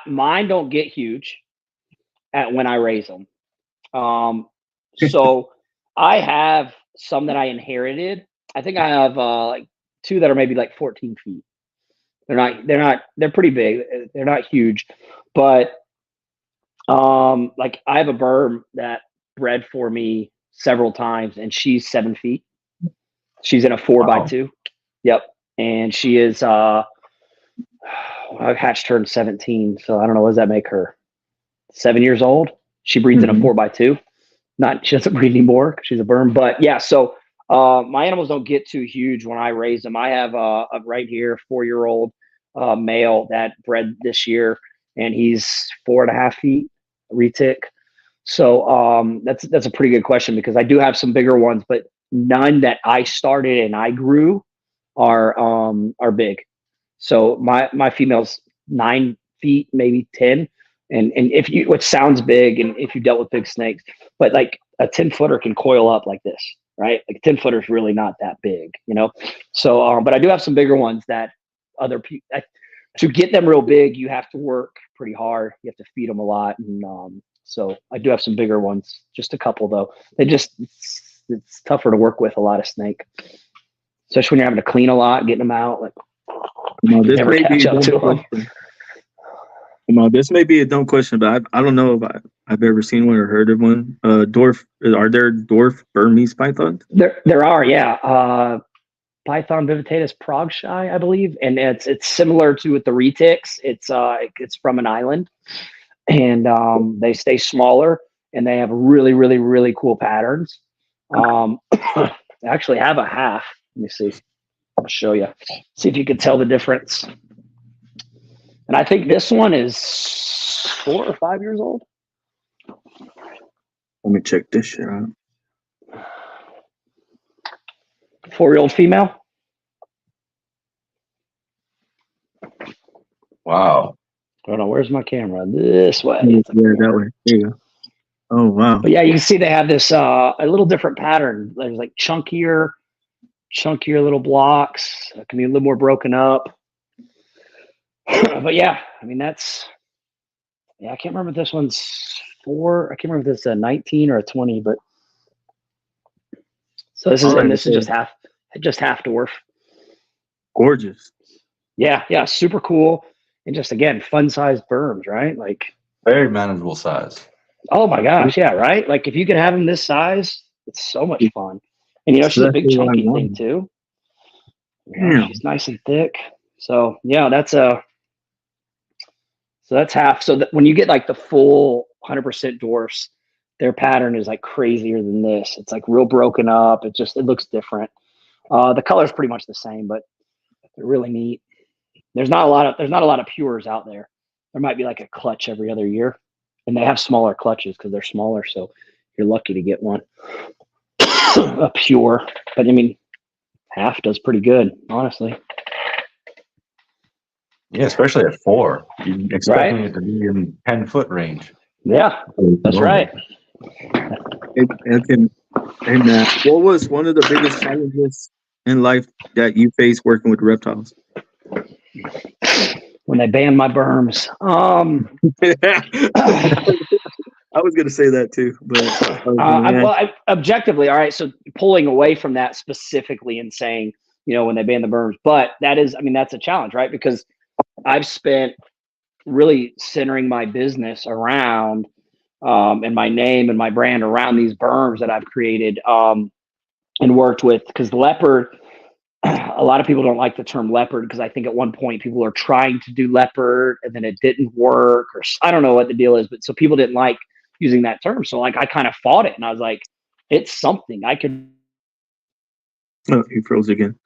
mine don't get huge when I raise them. So I have some that I inherited. I think I have like two that are maybe like 14 feet. They're pretty big. They're not huge, but like I have a berm that bred for me several times, and she's 7 feet. She's in a 4x2. Yep. And she is I hatched her in 17, so I don't know, what does that make her? 7 years old. She breeds in a 4x2. She doesn't breed anymore because she's a berm. But yeah, so my animals don't get too huge when I raise them. I have a right here 4-year-old male that bred this year, and he's 4.5 feet retic. So that's a pretty good question, because I do have some bigger ones, but none that I started and I grew are big. So my female's 9 feet, maybe 10. And which sounds big, and if you dealt with big snakes, but like a 10-footer can coil up like this, right? Like a 10-footer is really not that big, So, but I do have some bigger ones that other people, to get them real big, you have to work pretty hard. You have to feed them a lot. And so I do have some bigger ones, just a couple though. It's tougher to work with a lot of snake, especially when you're having to clean a lot, getting them out. Like, this never may catch be up to them. This may be a dumb question, but I don't know if I've ever seen one or heard of one. Are there dwarf Burmese pythons? There are, yeah. Python vivittatus progsci, I believe, and it's similar to with the retics. It's from an island, and they stay smaller, and they have really, really, really cool patterns. I actually have a half. Let me see. I'll show you. See if you can tell the difference. And I think this one is 4 or 5 years old. Let me check this shit out. 4-year-old female. Wow. I don't know. Where's my camera? This way. Yeah, that way. There you go. Oh, wow. But yeah, you can see they have this a little different pattern. There's like chunkier little blocks. It can be a little more broken up. But yeah, I mean, I can't remember if this one's 4. I can't remember if this is a 19 or a 20, but so this is, All right, and this so is just half dwarf. gorgeous. Yeah, super cool. And just, again, fun sized berms, right? Like, Very manageable size. oh my gosh, yeah, right? Like, if you could have them this size, it's so much fun. And she's a big Exactly what I chunky thing wanted. too. Damn. She's nice and thick. So yeah, that's half. So that when you get like the full 100% dwarfs, their pattern is like crazier than this. It's like real broken up. It looks different. The color is pretty much the same, but they're really neat. There's not a lot of pures out there. There might be like a clutch every other year, and they have smaller clutches because they're smaller. So you're lucky to get one, a pure. But I mean, half does pretty good, honestly. Yeah, especially at 4. You're expecting Right? it to be in 10-foot range. Yeah, that's right. Hey Matt, what was one of the biggest challenges in life that you faced working with reptiles? When they banned my berms. I was gonna say that too, but Objectively, all right. So pulling away from that specifically and saying, when they ban the berms, but that's a challenge, right? Because I've spent really centering my business around and my name and my brand around these berms that I've created and worked with. Because leopard, a lot of people don't like the term leopard because I think at one point people are trying to do leopard and then it didn't work, or I don't know what the deal is, but so people didn't like using that term. So like I kind of fought it and I was like, it's something I could. Oh, he froze again.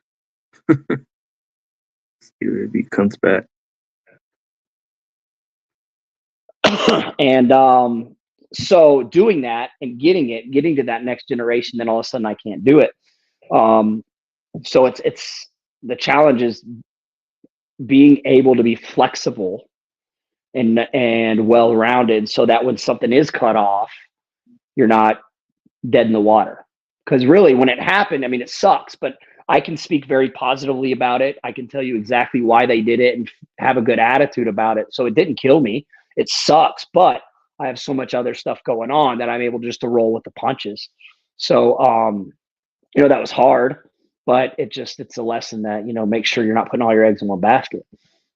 Here he comes back. And so doing that and getting to that next generation, then all of a sudden I can't do it. So it's the challenge is being able to be flexible and well-rounded so that when something is cut off, you're not dead in the water. Because really when it happened, it sucks, but I can speak very positively about it. I can tell you exactly why they did it and have a good attitude about it. So it didn't kill me. It sucks, but I have so much other stuff going on that I'm able just to roll with the punches. So, that was hard, but it's a lesson that, make sure you're not putting all your eggs in one basket.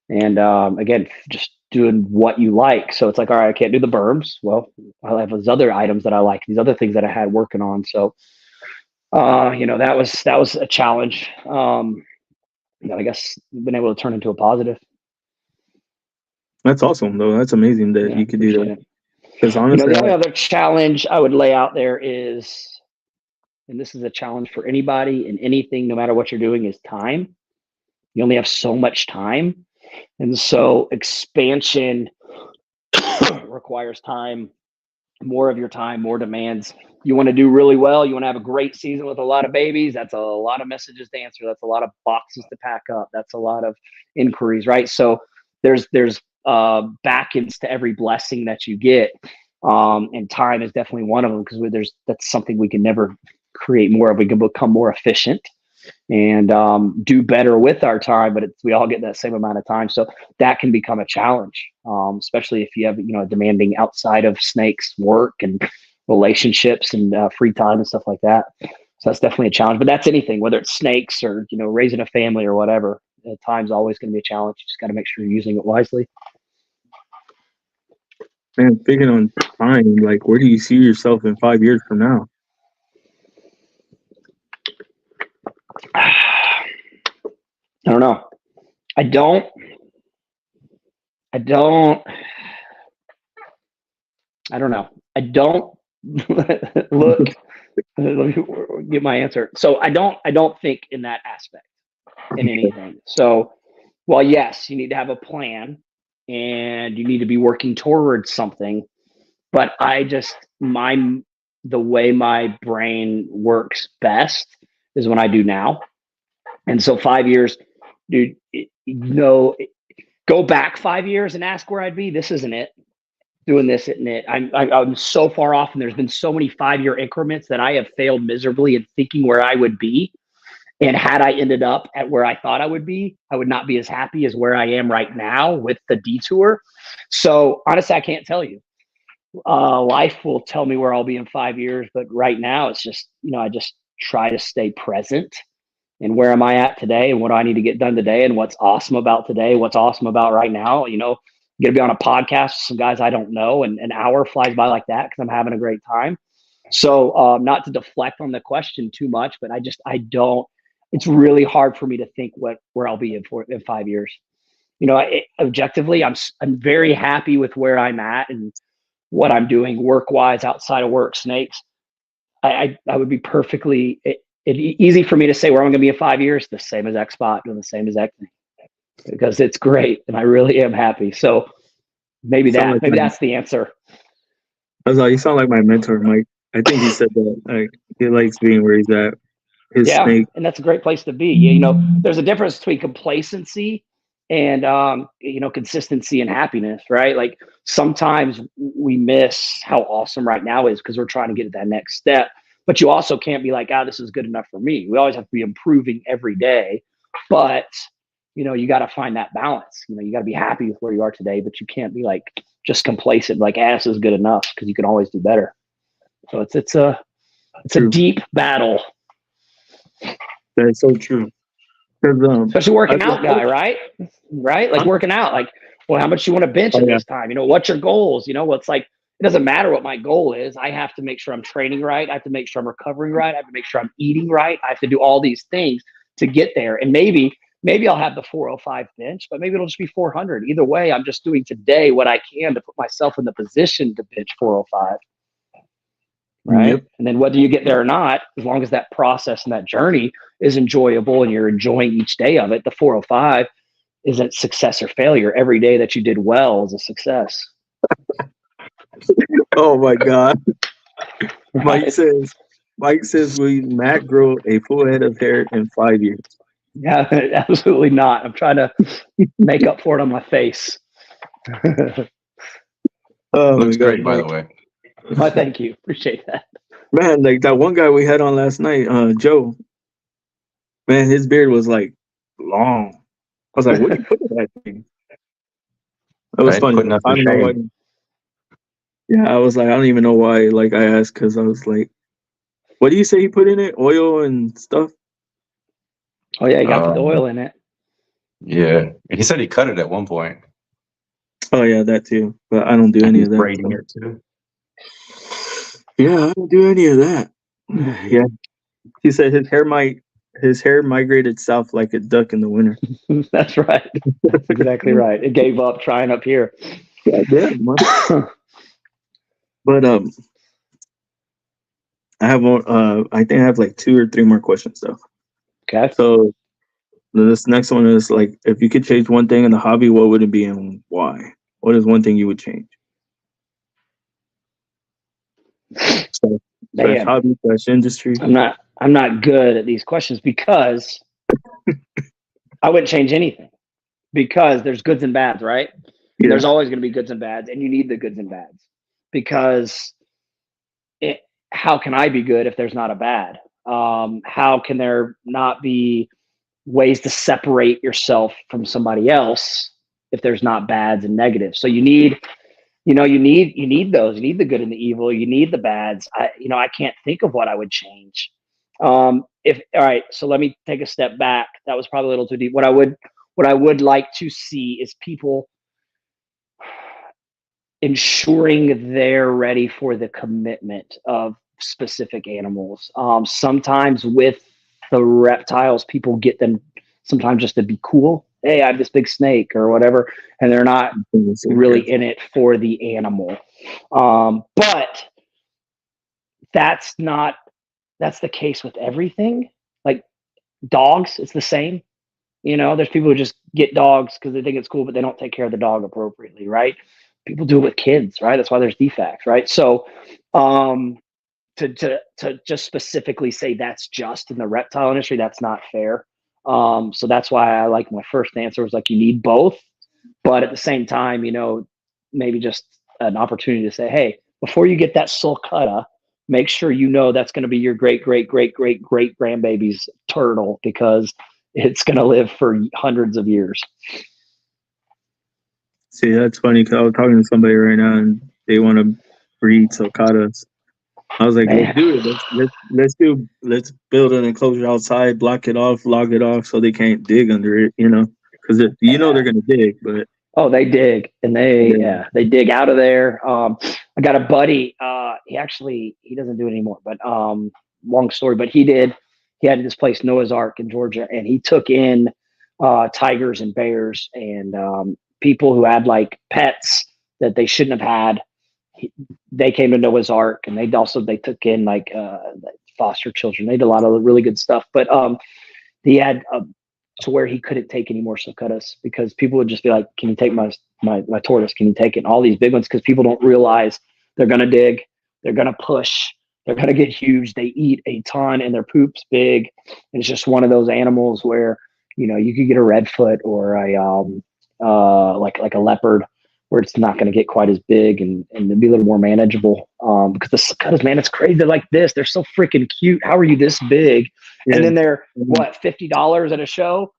And again, just doing what you like. So it's like, all right, I can't do the berms. Well, I have these other items that I like, these other things that I had working on. So, that was a challenge. I guess been able to turn into a positive. That's awesome, though. That's amazing that you could do that. Because honestly, the only other challenge I would lay out there is, and this is a challenge for anybody in anything, no matter what you're doing, is time. You only have so much time. And so expansion requires time, more of your time, more demands. You want to do really well. You want to have a great season with a lot of babies. That's a lot of messages to answer. That's a lot of boxes to pack up. That's a lot of inquiries, right? So there's back ends to every blessing that you get. And time is definitely one of them because that's something we can never create more of. We can become more efficient and do better with our time, but we all get that same amount of time. So that can become a challenge, especially if you have, a demanding outside of snakes work and relationships and free time and stuff like that. So that's definitely a challenge, but that's anything, whether it's snakes or, raising a family or whatever. Time's always going to be a challenge. You just got to make sure you're using it wisely. Man, speaking on time, like, where do you see yourself in 5 years from now? I don't know. I don't know. Look, let me get my answer. So I don't think in that aspect in anything. So while yes, you need to have a plan and you need to be working towards something, but the way my brain works best is when I do now. And so 5 years, dude, go back 5 years and ask where I'd be. This isn't it. Doing this isn't it. I'm so far off, and there's been so many 5-year increments that I have failed miserably in thinking where I would be. And had I ended up at where I thought I would be, I would not be as happy as where I am right now with the detour. So honestly, I can't tell you. Life will tell me where I'll be in 5 years, but right now it's just, I just try to stay present. And where am I at today? And what do I need to get done today? And what's awesome about today? What's awesome about right now? Get to be on a podcast with some guys I don't know, and an hour flies by like that because I'm having a great time. So not to deflect on the question too much, but I don't. It's really hard for me to think where I'll be in 5 years. Objectively, I'm very happy with where I'm at and what I'm doing work wise outside of work snakes. I would be perfectly. It's easy for me to say where I'm going to be in 5 years, the same as X-Spot, doing the same as X, because it's great and I really am happy. So maybe that's the answer. I was like, you sound like my mentor, Mike. I think he said that he likes being where he's at. his snake. And that's a great place to be. You know, there's a difference between complacency and you know, consistency and happiness, right? Like sometimes we miss how awesome right now is because we're trying to get to that next step. But you also can't be like, this is good enough for me. We always have to be improving every day. But you know, you got to find that balance. You know, you got to be happy with where you are today, but you can't be like just complacent, like this is good enough, because you can always do better. So it's a deep battle. That's so true. Especially working out guy, right? Right? Like working out, like, well, how much you want to bench at this time? You know, what's your goals? You know, what's like, it doesn't matter what my goal is. I have to make sure I'm training right. I have to make sure I'm recovering right. I have to make sure I'm eating right. I have to do all these things to get there. And maybe I'll have the 405 bench, but maybe it'll just be 400. Either way, I'm just doing today what I can to put myself in the position to bench 405. Right. Yep. And then whether you get there or not, as long as that process and that journey is enjoyable and you're enjoying each day of it, the 405 isn't success or failure. Every day that you did well is a success. Oh my God. Right. Mike says, will Matt grow a full head of hair in 5 years? Yeah, absolutely not. I'm trying to make up for it on my face. Looks great, by the way. Well, thank you. Appreciate that. Man, like that one guy we had on last night, Joe. Man, his beard was like long. I was like, what do you put in that thing? That was funny. I don't know why. Yeah, I was like, I don't even know why. Like I asked because I was like, what do you say he put in it? Oil and stuff? Oh yeah, he got the oil in it. Yeah, he said he cut it at one point. Oh yeah, that too. But I don't do any of that. Braiding it too. Yeah, I don't do any of that. Yeah, he said his hair migrated south like a duck in the winter. That's right. That's exactly right. It gave up trying up here. Yeah. But I have one. I think I have like 2 or 3 more questions though. Okay. So this next one is like, if you could change one thing in the hobby, what would it be and why? What is one thing you would change? So, hobby / industry. I'm not good at these questions because I wouldn't change anything, because there's goods and bads, right? Yeah. There's always going to be goods and bads, and you need the goods and bads, because how can I be good if there's not a bad? How can there not be ways to separate yourself from somebody else if there's not bads and negatives? So you need those. You need the good and the evil. You need the bads. I can't think of what I would change. All right, so let me take a step back. That was probably a little too deep. What I would like to see is people ensuring they're ready for the commitment of specific animals. Sometimes with the reptiles, people get them sometimes just to be cool. Hey, I have this big snake or whatever, and they're not really in it for the animal. But that's the case with everything. Like dogs, it's the same. You know, there's people who just get dogs because they think it's cool, but they don't take care of the dog appropriately, right? People do it with kids, right? That's why there's defects, right? So to just specifically say that's just in the reptile industry, that's not fair. So that's why I like my first answer was like, you need both, but at the same time, maybe just an opportunity to say, hey, before you get that sulcata, make sure that's going to be your great grandbaby's turtle, because it's going to live for hundreds of years. See, that's funny because I was talking to somebody right now and they want to breed sulcatas. I was like, let's do it. Let's build an enclosure outside, block it off, log it off so they can't dig under it, because they're going to dig, but. Oh, they dig, and they dig out of there. I got a buddy, he doesn't do it anymore, but long story, but he had this place, Noah's Ark in Georgia, and he took in tigers and bears and people who had like pets that they shouldn't have had. They came to Noah's Ark, and they took in like foster children. They did a lot of really good stuff, but he had to where he couldn't take any more sulcatas because people would just be like, can you take my tortoise? Can you take it? And all these big ones, because people don't realize they're going to dig, they're going to push, They're going to get huge. They eat a ton and their poop's big. And it's just one of those animals where, you could get a redfoot or like a leopard where it's not going to get quite as big and it'll be a little more manageable. Because the cicadas, man, it's crazy. They're like this. They're so freaking cute. How are you this big? Yeah. And then they're what, $50 at a show?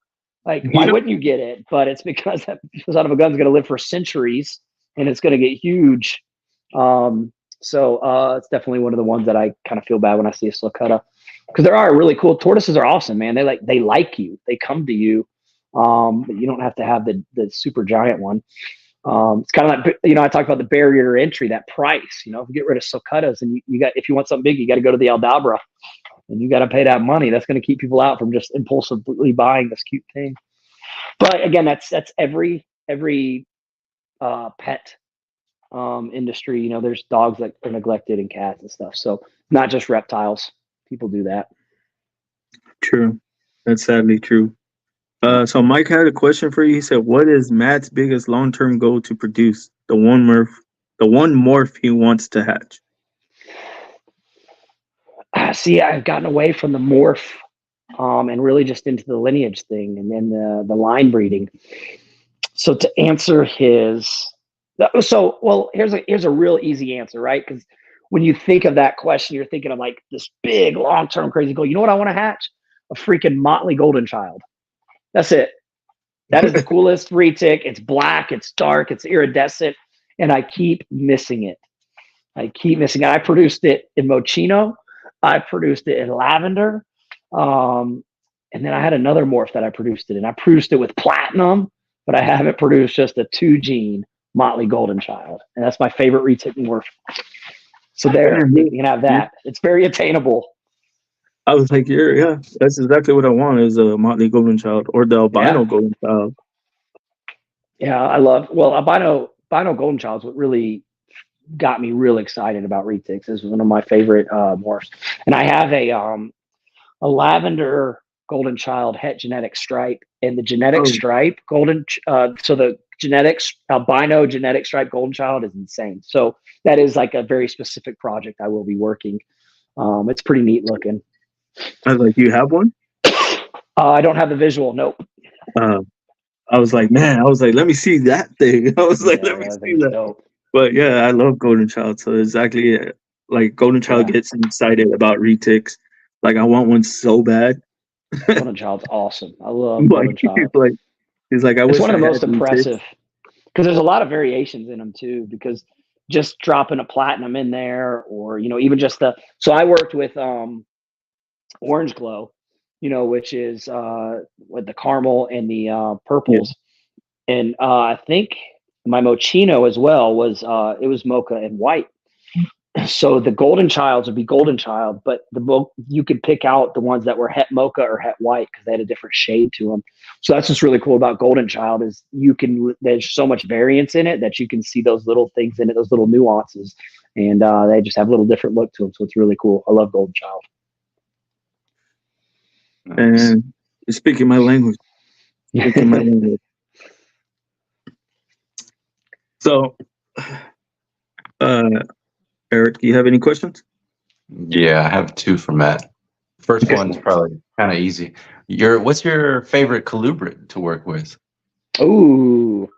Like, why wouldn't you get it? But it's because that son of a gun's going to live for centuries and it's going to get huge. So it's definitely one of the ones that I kind of feel bad when I see a sulcata, because there are really cool tortoises are awesome, man. They like you, they come to you, but you don't have to have the super giant one. It's kind of like, I talked about the barrier to entry, that price. If you get rid of sulcatas and if you want something big, you got to go to the Aldabra and you got to pay that money. That's going to keep people out from just impulsively buying this cute thing. But again, that's every pet industry. There's dogs that are neglected and cats and stuff. So not just reptiles. People do that. True. That's sadly true. So Mike had a question for you. He said, "What is Matt's biggest long-term goal to produce the one morph he wants to hatch?" See, I've gotten away from the morph, and really just into the lineage thing, and then the line breeding. So to answer here's a real easy answer, right? Because when you think of that question, you're thinking of like this big, long-term, crazy goal. You know what I want to hatch? A freaking motley golden child. That's it. That is the coolest retic. It's black, it's dark, it's iridescent, and I keep missing it. I produced it in Mochino. I produced it in lavender. And then I had another morph that I produced it in. I produced it with platinum, but I haven't produced just a 2-gene motley golden child. And that's my favorite retic morph. So there, you can have that. It's very attainable. I was like, yeah, that's exactly what I want, is a motley golden child or the albino golden child. Yeah, albino golden child's what really got me real excited about retics. This is one of my favorite morphs. And I have a lavender golden child het genetic stripe, and the genetic stripe golden so the genetics albino genetic stripe golden child is insane. So that is like a very specific project I will be working. It's pretty neat looking. I was like, "You have one?" I don't have the visual. Nope. I was like, let me see that thing. I was like, let me see that. Dope. But yeah, I love golden child. So exactly, like golden child gets excited about retics. Like, I want one so bad. Golden child's awesome. I love golden child. He's like, it's one of the most impressive, because there's a lot of variations in them too. Because just dropping a platinum in there, or even just so I worked with Orange Glow, which is with the caramel and the purples. Yeah. And I think my Mochino as well was it was mocha and white. So the golden childs would be golden child, but you could pick out the ones that were het mocha or het white because they had a different shade to them. So that's what's really cool about golden child, is there's so much variance in it that you can see those little things in it, those little nuances, and they just have a little different look to them. So it's really cool. I love golden child. And speaking my language. So, Eric, do you have any questions? Yeah, I have 2 for Matt. First one's probably kind of easy. What's your favorite colubrid to work with? Ooh,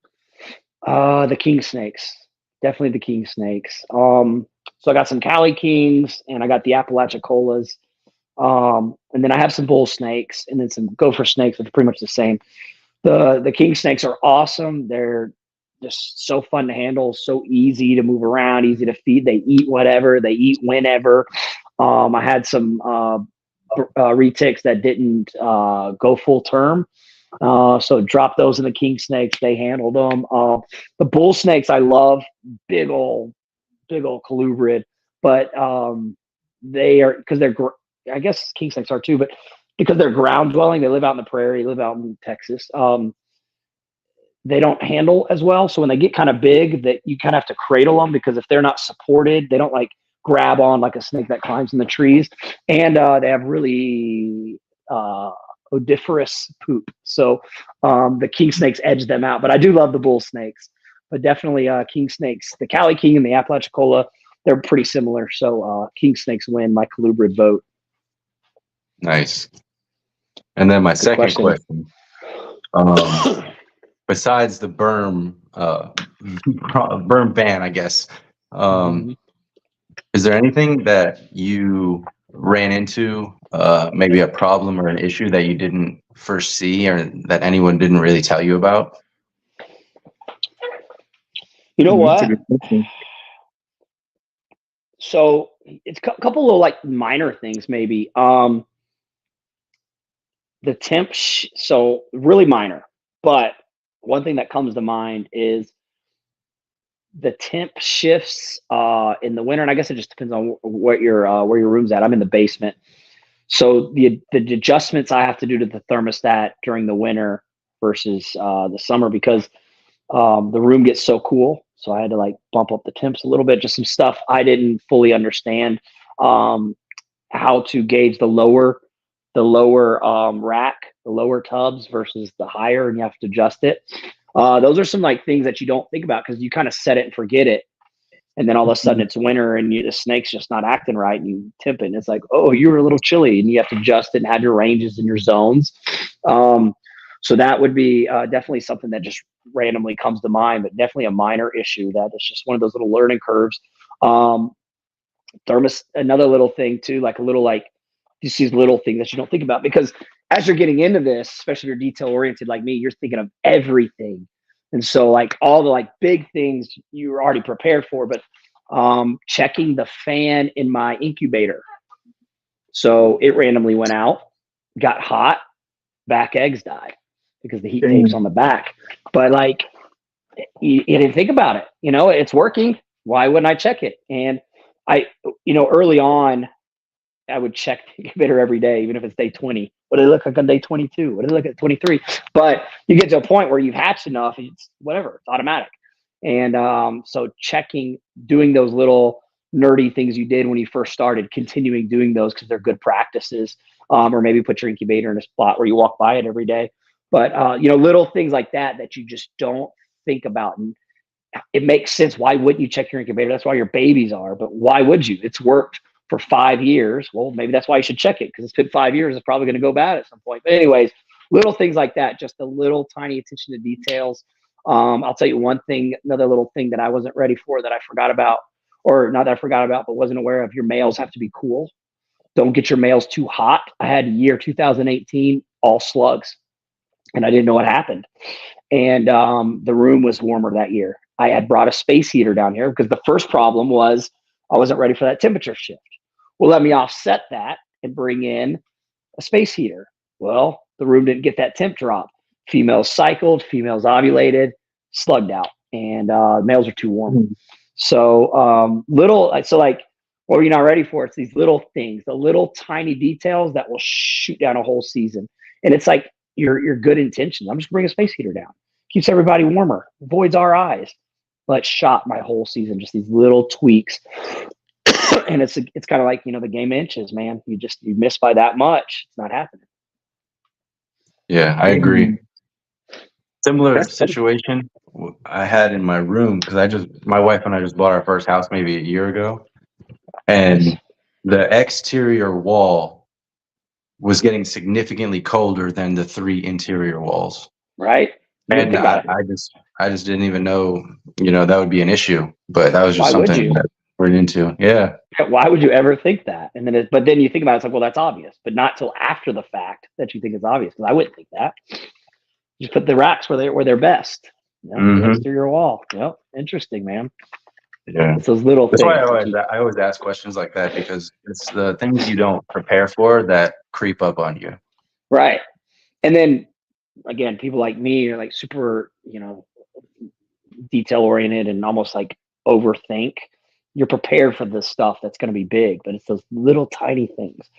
the king snakes. Definitely the king snakes. So I got some Cali Kings, and I got the Apalachicolas. And then I have some bull snakes, and then some gopher snakes, which are pretty much the same. The king snakes are awesome. They're just so fun to handle, so easy to move around, easy to feed. They eat whatever, they eat whenever. I had some retics that didn't go full term. So drop those in the king snakes. They handled them. The bull snakes I love, big old colubrid, but they are, because they're, I guess king snakes are too, but because they're ground dwelling, they live out in the prairie, live out in Texas. They don't handle as well. So when they get kind of big, that you kind of have to cradle them, because if they're not supported, they don't like grab on like a snake that climbs in the trees. And they have really odiferous poop. So the king snakes edge them out. But I do love the bull snakes. But definitely king snakes, the Cali King and the Apalachicola, they're pretty similar. So king snakes win my colubrid vote. Nice. And then my Good second question. besides the berm ban, I guess, is there anything that you ran into, maybe a problem or an issue that you didn't first see or that anyone didn't really tell you about? You know That's a what? good question. So it's a couple of like minor things, maybe. The temp, so really minor, but one thing that comes to mind is the temp shifts in the winter, and I guess it just depends on where your room's at. I'm in the basement, so the adjustments I have to do to the thermostat during the winter versus the summer, because the room gets so cool. So I had to like bump up the temps a little bit, just some stuff I didn't fully understand, how to gauge the lower rack, the lower tubs versus the higher, and you have to adjust it. Those are some like things that you don't think about because you kind of set it and forget it. And then all of a sudden it's winter and the snake's just not acting right and you temp it. And it's like, oh, you were a little chilly, and you have to adjust it and have your ranges and your zones. So that would be definitely something that just randomly comes to mind, but definitely a minor issue that is just one of those little learning curves. Another little thing too, like a little like just these little things that you don't think about, because as you're getting into this, especially if you're detail oriented like me, you're thinking of everything. And so like all the like big things you were already prepared for, but checking the fan in my incubator. So it randomly went out, got hot, back eggs died because the heat tape's on the back. But like you didn't think about it, it's working. Why wouldn't I check it? And early on, I would check the incubator every day, even if it's day 20. What did it look like on day 22? What did it look like at 23? But you get to a point where you've hatched enough, it's whatever, it's automatic. And so doing those little nerdy things you did when you first started, continuing doing those because they're good practices, or maybe put your incubator in a spot where you walk by it every day. But, little things like that you just don't think about. And it makes sense. Why wouldn't you check your incubator? That's why your babies are. But why would you? It's worked for 5 years. Well, maybe that's why you should check it, because it's been 5 years. It's probably going to go bad at some point. But anyways, little things like that, just a little tiny attention to details. I'll tell you one thing, another little thing that I wasn't ready for that I forgot about, or not that I forgot about, but wasn't aware of. Your males have to be cool. Don't get your males too hot. I had year 2018, all slugs, and I didn't know what happened. And the room was warmer that year. I had brought a space heater down here because the first problem was I wasn't ready for that temperature shift. Well, let me offset that and bring in a space heater. Well, the room didn't get that temp drop. Females cycled, females ovulated, slugged out, and males are too warm. So what you're not ready for, it's these little things, the little tiny details that will shoot down a whole season. And it's like your good intentions. I'm just bringing a space heater down. Keeps everybody warmer, avoids our eyes. But shot my whole season, just these little tweaks. And it's kind of like, the game of inches, man. You miss by that much. It's not happening. Yeah, I agree. Similar situation I had in my room, because my wife and I just bought our first house maybe a year ago, and the exterior wall was getting significantly colder than the 3 interior walls. Right. And I just didn't even know, that would be an issue, but that was just something that we're into. Yeah. Why would you ever think that? And then, but then you think about it, it's like, well, that's obvious, but not till after the fact that you think it's obvious. Because I wouldn't think that. Just put the racks where they're best. The exterior wall. Yep. Interesting, man. Yeah. It's those little That's things. why I always ask questions like that, because it's the things you don't prepare for that creep up on you. Right. And then again, people like me are like super, detail oriented and almost like overthink. You're prepared for this stuff that's going to be big, but it's those little tiny things.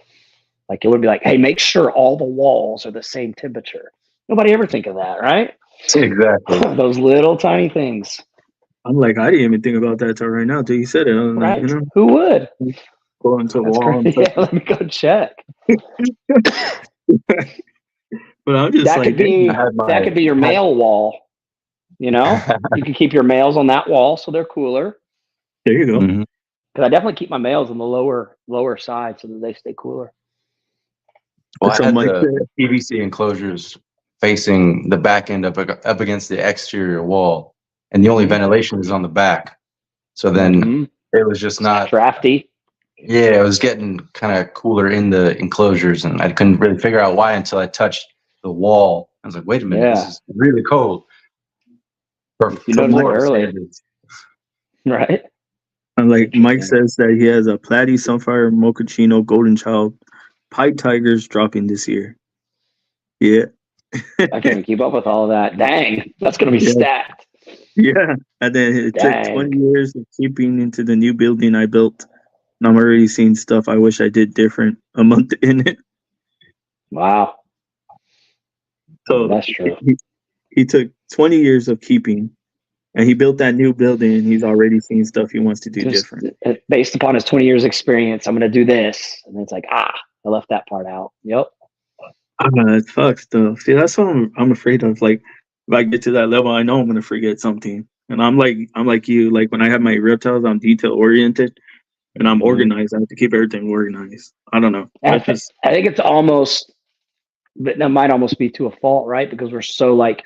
Like it would be like, hey, make sure all the walls are the same temperature. Nobody ever think of that, right? Exactly. Those little tiny things. I'm like, I didn't even think about that till right now, till you said it. Right? Like, Who would? Go into the wall. Yeah, let me go check. But I'm just that could be your male wall. You can keep your males on that wall so they're cooler. There you go. Because I definitely keep my males on the lower side so that they stay cooler. Well, I So had Mike the said, PVC enclosures facing the back end up against the exterior wall, and the only ventilation is on the back. So then it was just not drafty. Yeah, it was getting kind of cooler in the enclosures, and I couldn't really figure out why until I touched the wall. I was like, wait a minute, this is really cold for You noticed it Florida early. standards. Right. and like Mike says that he has a Platy, Sunfire, Mochaccino, Golden Child, Pied Tigers dropping this year. Yeah. I can't even keep up with all of that. Dang, that's gonna be stacked. Yeah. And then it took 20 Dang. years of keeping into the new building I built. And I'm already seeing stuff I wish I did different a month in it. Wow. So That's true. he took 20 years of keeping, and he built that new building, and he's already seen stuff he wants to do Just different. based upon his 20 years experience, I'm gonna do this. And it's like, I left that part out. Yep. It fucks though. See, that's what I'm afraid of. Like, if I get to that level, I know I'm gonna forget something. And I'm like you. Like when I have my reptiles, I'm detail oriented, and I'm organized. I have to keep everything organized. I don't know. I think it's almost, but that might almost be to a fault, right? Because we're so like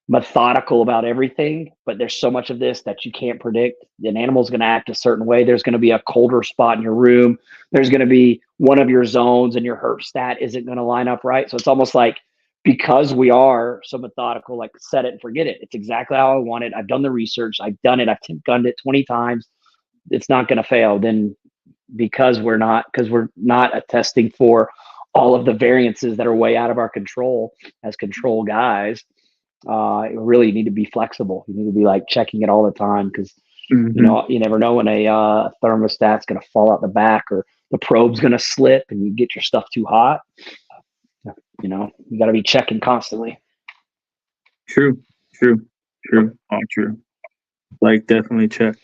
methodical about everything, but there's so much of this that you can't predict. An animal's going to act a certain way. There's going to be a colder spot in your room. There's going to be one of your zones, and your herp stat isn't going to line up right. So it's almost like, because we are so methodical, like set it and forget it. It's exactly how I want it. I've done the research. I've done it. I've gunned it 20 times. It's not going to fail. Then because we're not attesting for all of the variances that are way out of our control as control guys, really need to be flexible. You need to be like checking it all the time, because you never know when a thermostat's going to fall out the back, or the probe's going to slip and you get your stuff too hot. You got to be checking constantly. True. All true. Like definitely check.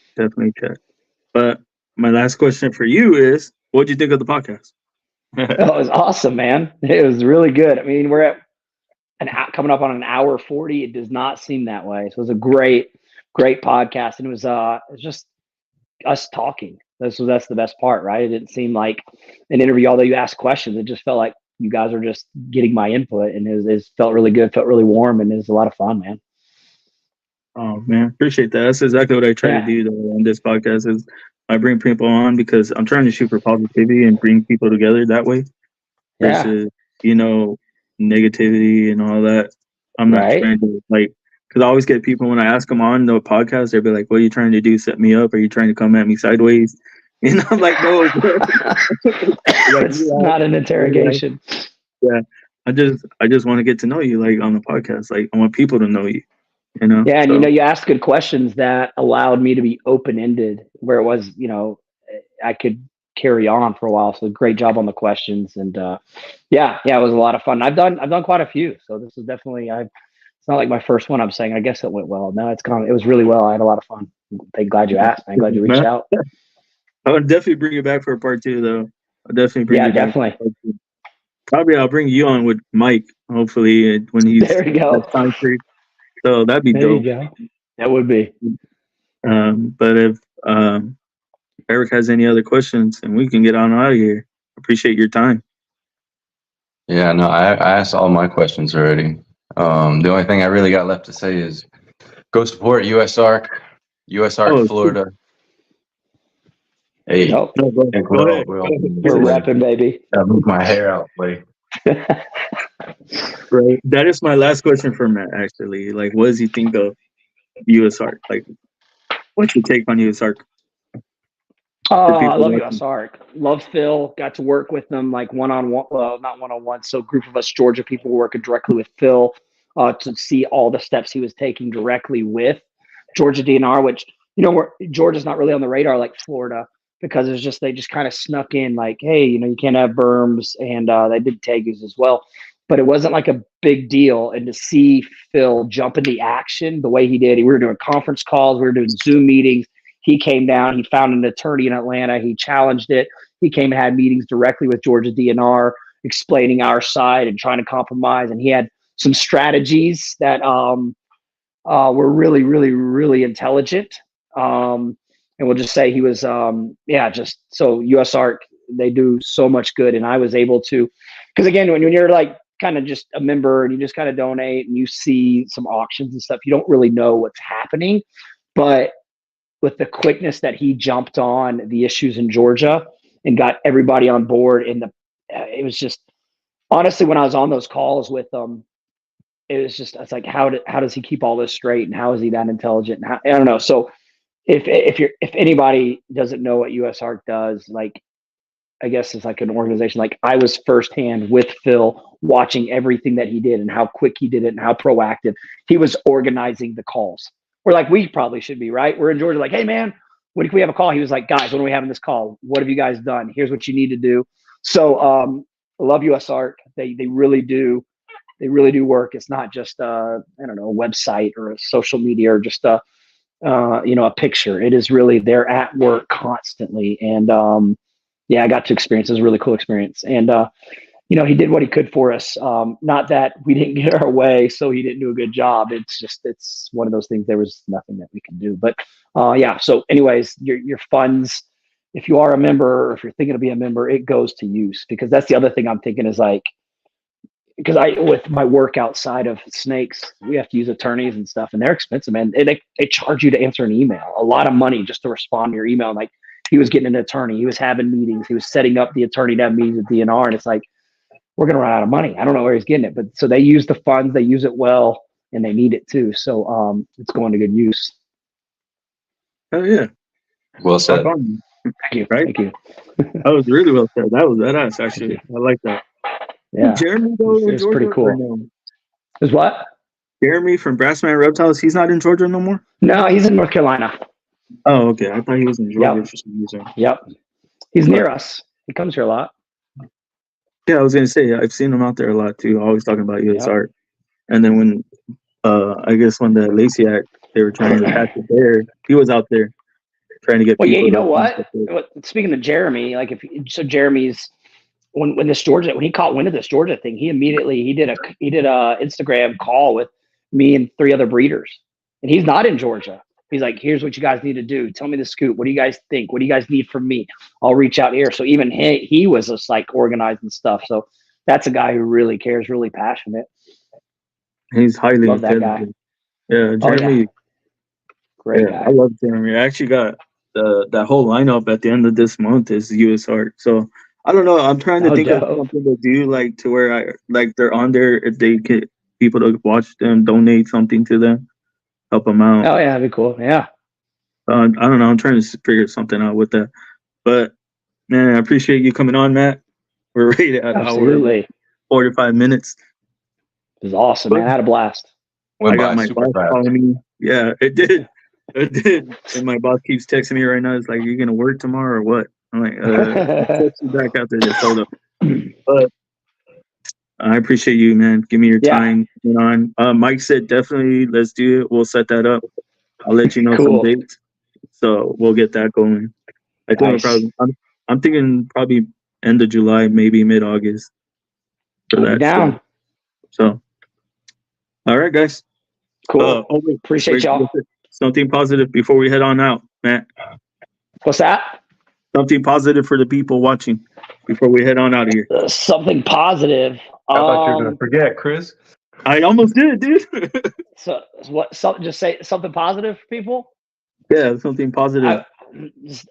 But my last question for you is, what do you think of the podcast? It was awesome, man. It was really good. I mean, we're at coming up on an hour 40. It does not seem that way. So it was a great podcast, and it was just us talking. That's the best part, right? It didn't seem like an interview, although you asked questions. It just felt like you guys are just getting my input, and it felt really good, felt really warm, and it was a lot of fun, man. Oh man, appreciate that. That's exactly what I try to do though on this podcast. Is I bring people on because I'm trying to shoot for positivity and bring people together that way, versus negativity and all that. I'm not trying to because I always get people when I ask them on the podcast, they'll be like, "What are you trying to do? Set me up? Are you trying to come at me sideways?" And I'm like, "No, it's not an interrogation." Yeah, I just want to get to know you, like on the podcast. Like I want people to know you. Yeah, and you asked good questions that allowed me to be open-ended, where it was, I could carry on for a while. So great job on the questions, and it was a lot of fun. I've done quite a few, so this is definitely it's not like my first one. I'm saying I guess it went well. No, it was really well. I had a lot of fun. I'm glad you asked. I'm glad you reached out. I would definitely bring you back for a part 2, though. I'll definitely bring you back. Definitely. Probably I'll bring you on with Mike. Hopefully when he's there you go. Time free. So that'd be dope. There you go. That would be. But if Eric has any other questions, and we can get on out of here. Appreciate your time. Yeah, no, I asked all my questions already. The only thing I really got left to say is go support USARK Florida. Hey, nope. we're repping, baby. I move my hair out, buddy. Right. That is my last question for Matt, actually. Like, what does he think of USARK? Like, what's your take on USARK? I love USARK. Love Phil. Got to work with them like one-on-one. Well, not one-on-one. So a group of us Georgia people working directly with Phil to see all the steps he was taking directly with Georgia DNR, which, Georgia's not really on the radar like Florida, because they just kind of snuck in like, hey, you can't have berms, and they did tegus as well. But it wasn't like a big deal. And to see Phil jump into action the way he did, we were doing conference calls, we were doing Zoom meetings. He came down, he found an attorney in Atlanta, he challenged it. He came and had meetings directly with Georgia DNR, explaining our side and trying to compromise. And he had some strategies that were really, really, really intelligent. And and we'll just say he was, just so US Arc, they do so much good. And I was able to, because again, when you're like kind of just a member and you just kind of donate and you see some auctions and stuff, you don't really know what's happening. But with the quickness that he jumped on the issues in Georgia and got everybody on board, it was just, honestly, when I was on those calls with them, it's like, how does he keep all this straight, and how is he that intelligent? And I don't know. So if anybody doesn't know what US Arc does, like, I guess it's like an organization. Like, I was firsthand with Phil watching everything that he did and how quick he did it and how proactive he was organizing the calls. We're like, we probably should be, right? We're in Georgia, like, hey man, when can we have a call? He was like, guys, when are we having this call? What have you guys done? Here's what you need to do. So I love US Arc. They really do work. It's not just I don't know, a website or a social media or just a picture. It is really, they're at work constantly. And I got to experience. It was a really cool experience. And he did what he could for us. Not that we didn't get our way, so he didn't do a good job. It's one of those things. There was nothing that we can do. But so anyways, your funds, if you are a member or if you're thinking to be a member, it goes to use, because that's the other thing I'm thinking is like, because with my work outside of snakes, we have to use attorneys and stuff, and they're expensive, man. They charge you to answer an email, a lot of money just to respond to your email. Like, he was getting an attorney, he was having meetings, he was setting up the attorney to have meetings with DNR, and it's like, we're going to run out of money. I don't know where he's getting it, but so they use the funds, they use it well, and they need it too. So it's going to good use. Oh yeah. Well said. Thank you. Right? Thank you. That was really well said. That was badass, actually. I like that. Yeah. Jeremy, though, in It's Georgia, pretty cool. no? Is what? Jeremy from Brassman Reptiles, he's not in Georgia no more? No, he's in North Carolina. Oh, okay. I thought he was in Georgia Yep. for some reason. Yep. He's near us. He comes here a lot. Yeah, I was going to say, I've seen him out there a lot, too. Always talking about US Art. And then when, I guess when the Lacey Act, they were trying to catch it there, he was out there trying to get people. Well, you know what? Speaking of Jeremy, like Jeremy's, when he caught wind of this Georgia thing, he did a Instagram call with me and 3 other breeders, and he's not in Georgia. He's like, here's what you guys need to do. Tell me the scoop. What do you guys think? What do you guys need from me? I'll reach out here. So even he was just like organizing stuff. So that's a guy who really cares, really passionate. He's highly love that guy. Yeah, Jeremy. Great guy. I love Jeremy. I actually got that whole lineup at the end of this month is US Art. So I don't know. I'm trying to think of something to do, like, to where they're on there, if they get people to watch them, donate something to them, help them out. Oh yeah, that'd be cool. Yeah. I don't know. I'm trying to figure something out with that. But man, I appreciate you coming on, Matt. We're right at Absolutely. 45 minutes. It was awesome, man. I had a blast. I got my boss calling me. Yeah, it did. It did. And my boss keeps texting me right now. It's like, you gonna work tomorrow or what? I'm like, I'll text you back after this. Hold up. But I appreciate you, man. Give me your time. Mike said definitely let's do it. We'll set that up. I'll let you know some dates. So we'll get that going. I think I'm thinking probably end of July, maybe mid-August for that. Down. So all right, guys. Cool. Appreciate y'all. Something positive before we head on out, Matt. What's that? Something positive for the people watching before we head on out of here. Something positive. I thought you were going to forget, Chris. I almost did, dude. So what? Just say something positive for people. Yeah, something positive.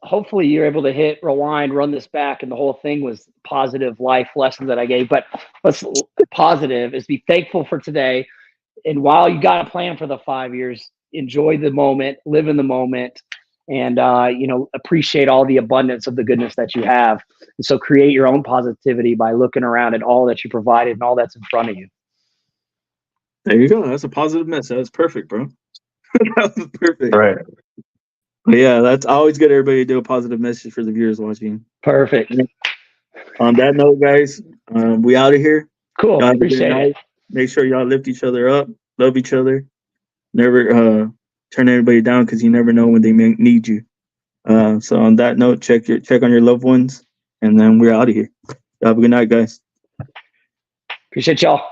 Hopefully you're able to hit rewind, run this back, and the whole thing was positive life lessons that I gave. But what's positive is be thankful for today. And while you got a plan for the 5 years, enjoy the moment, live in the moment, and appreciate all the abundance of the goodness that you have. And so create your own positivity by looking around at all that you provided and all that's in front of you. There you go. That's a positive message. That's perfect, bro. That was perfect. Right. But yeah, I always get everybody to do a positive message for the viewers watching. Perfect. On that note, guys, we out of here. Cool. Appreciate it. Make sure y'all lift each other up, love each other. Never turn anybody down, because you never know when they may need you. So on that note, check on your loved ones, and then we're out of here. Have a good night, guys. Appreciate y'all.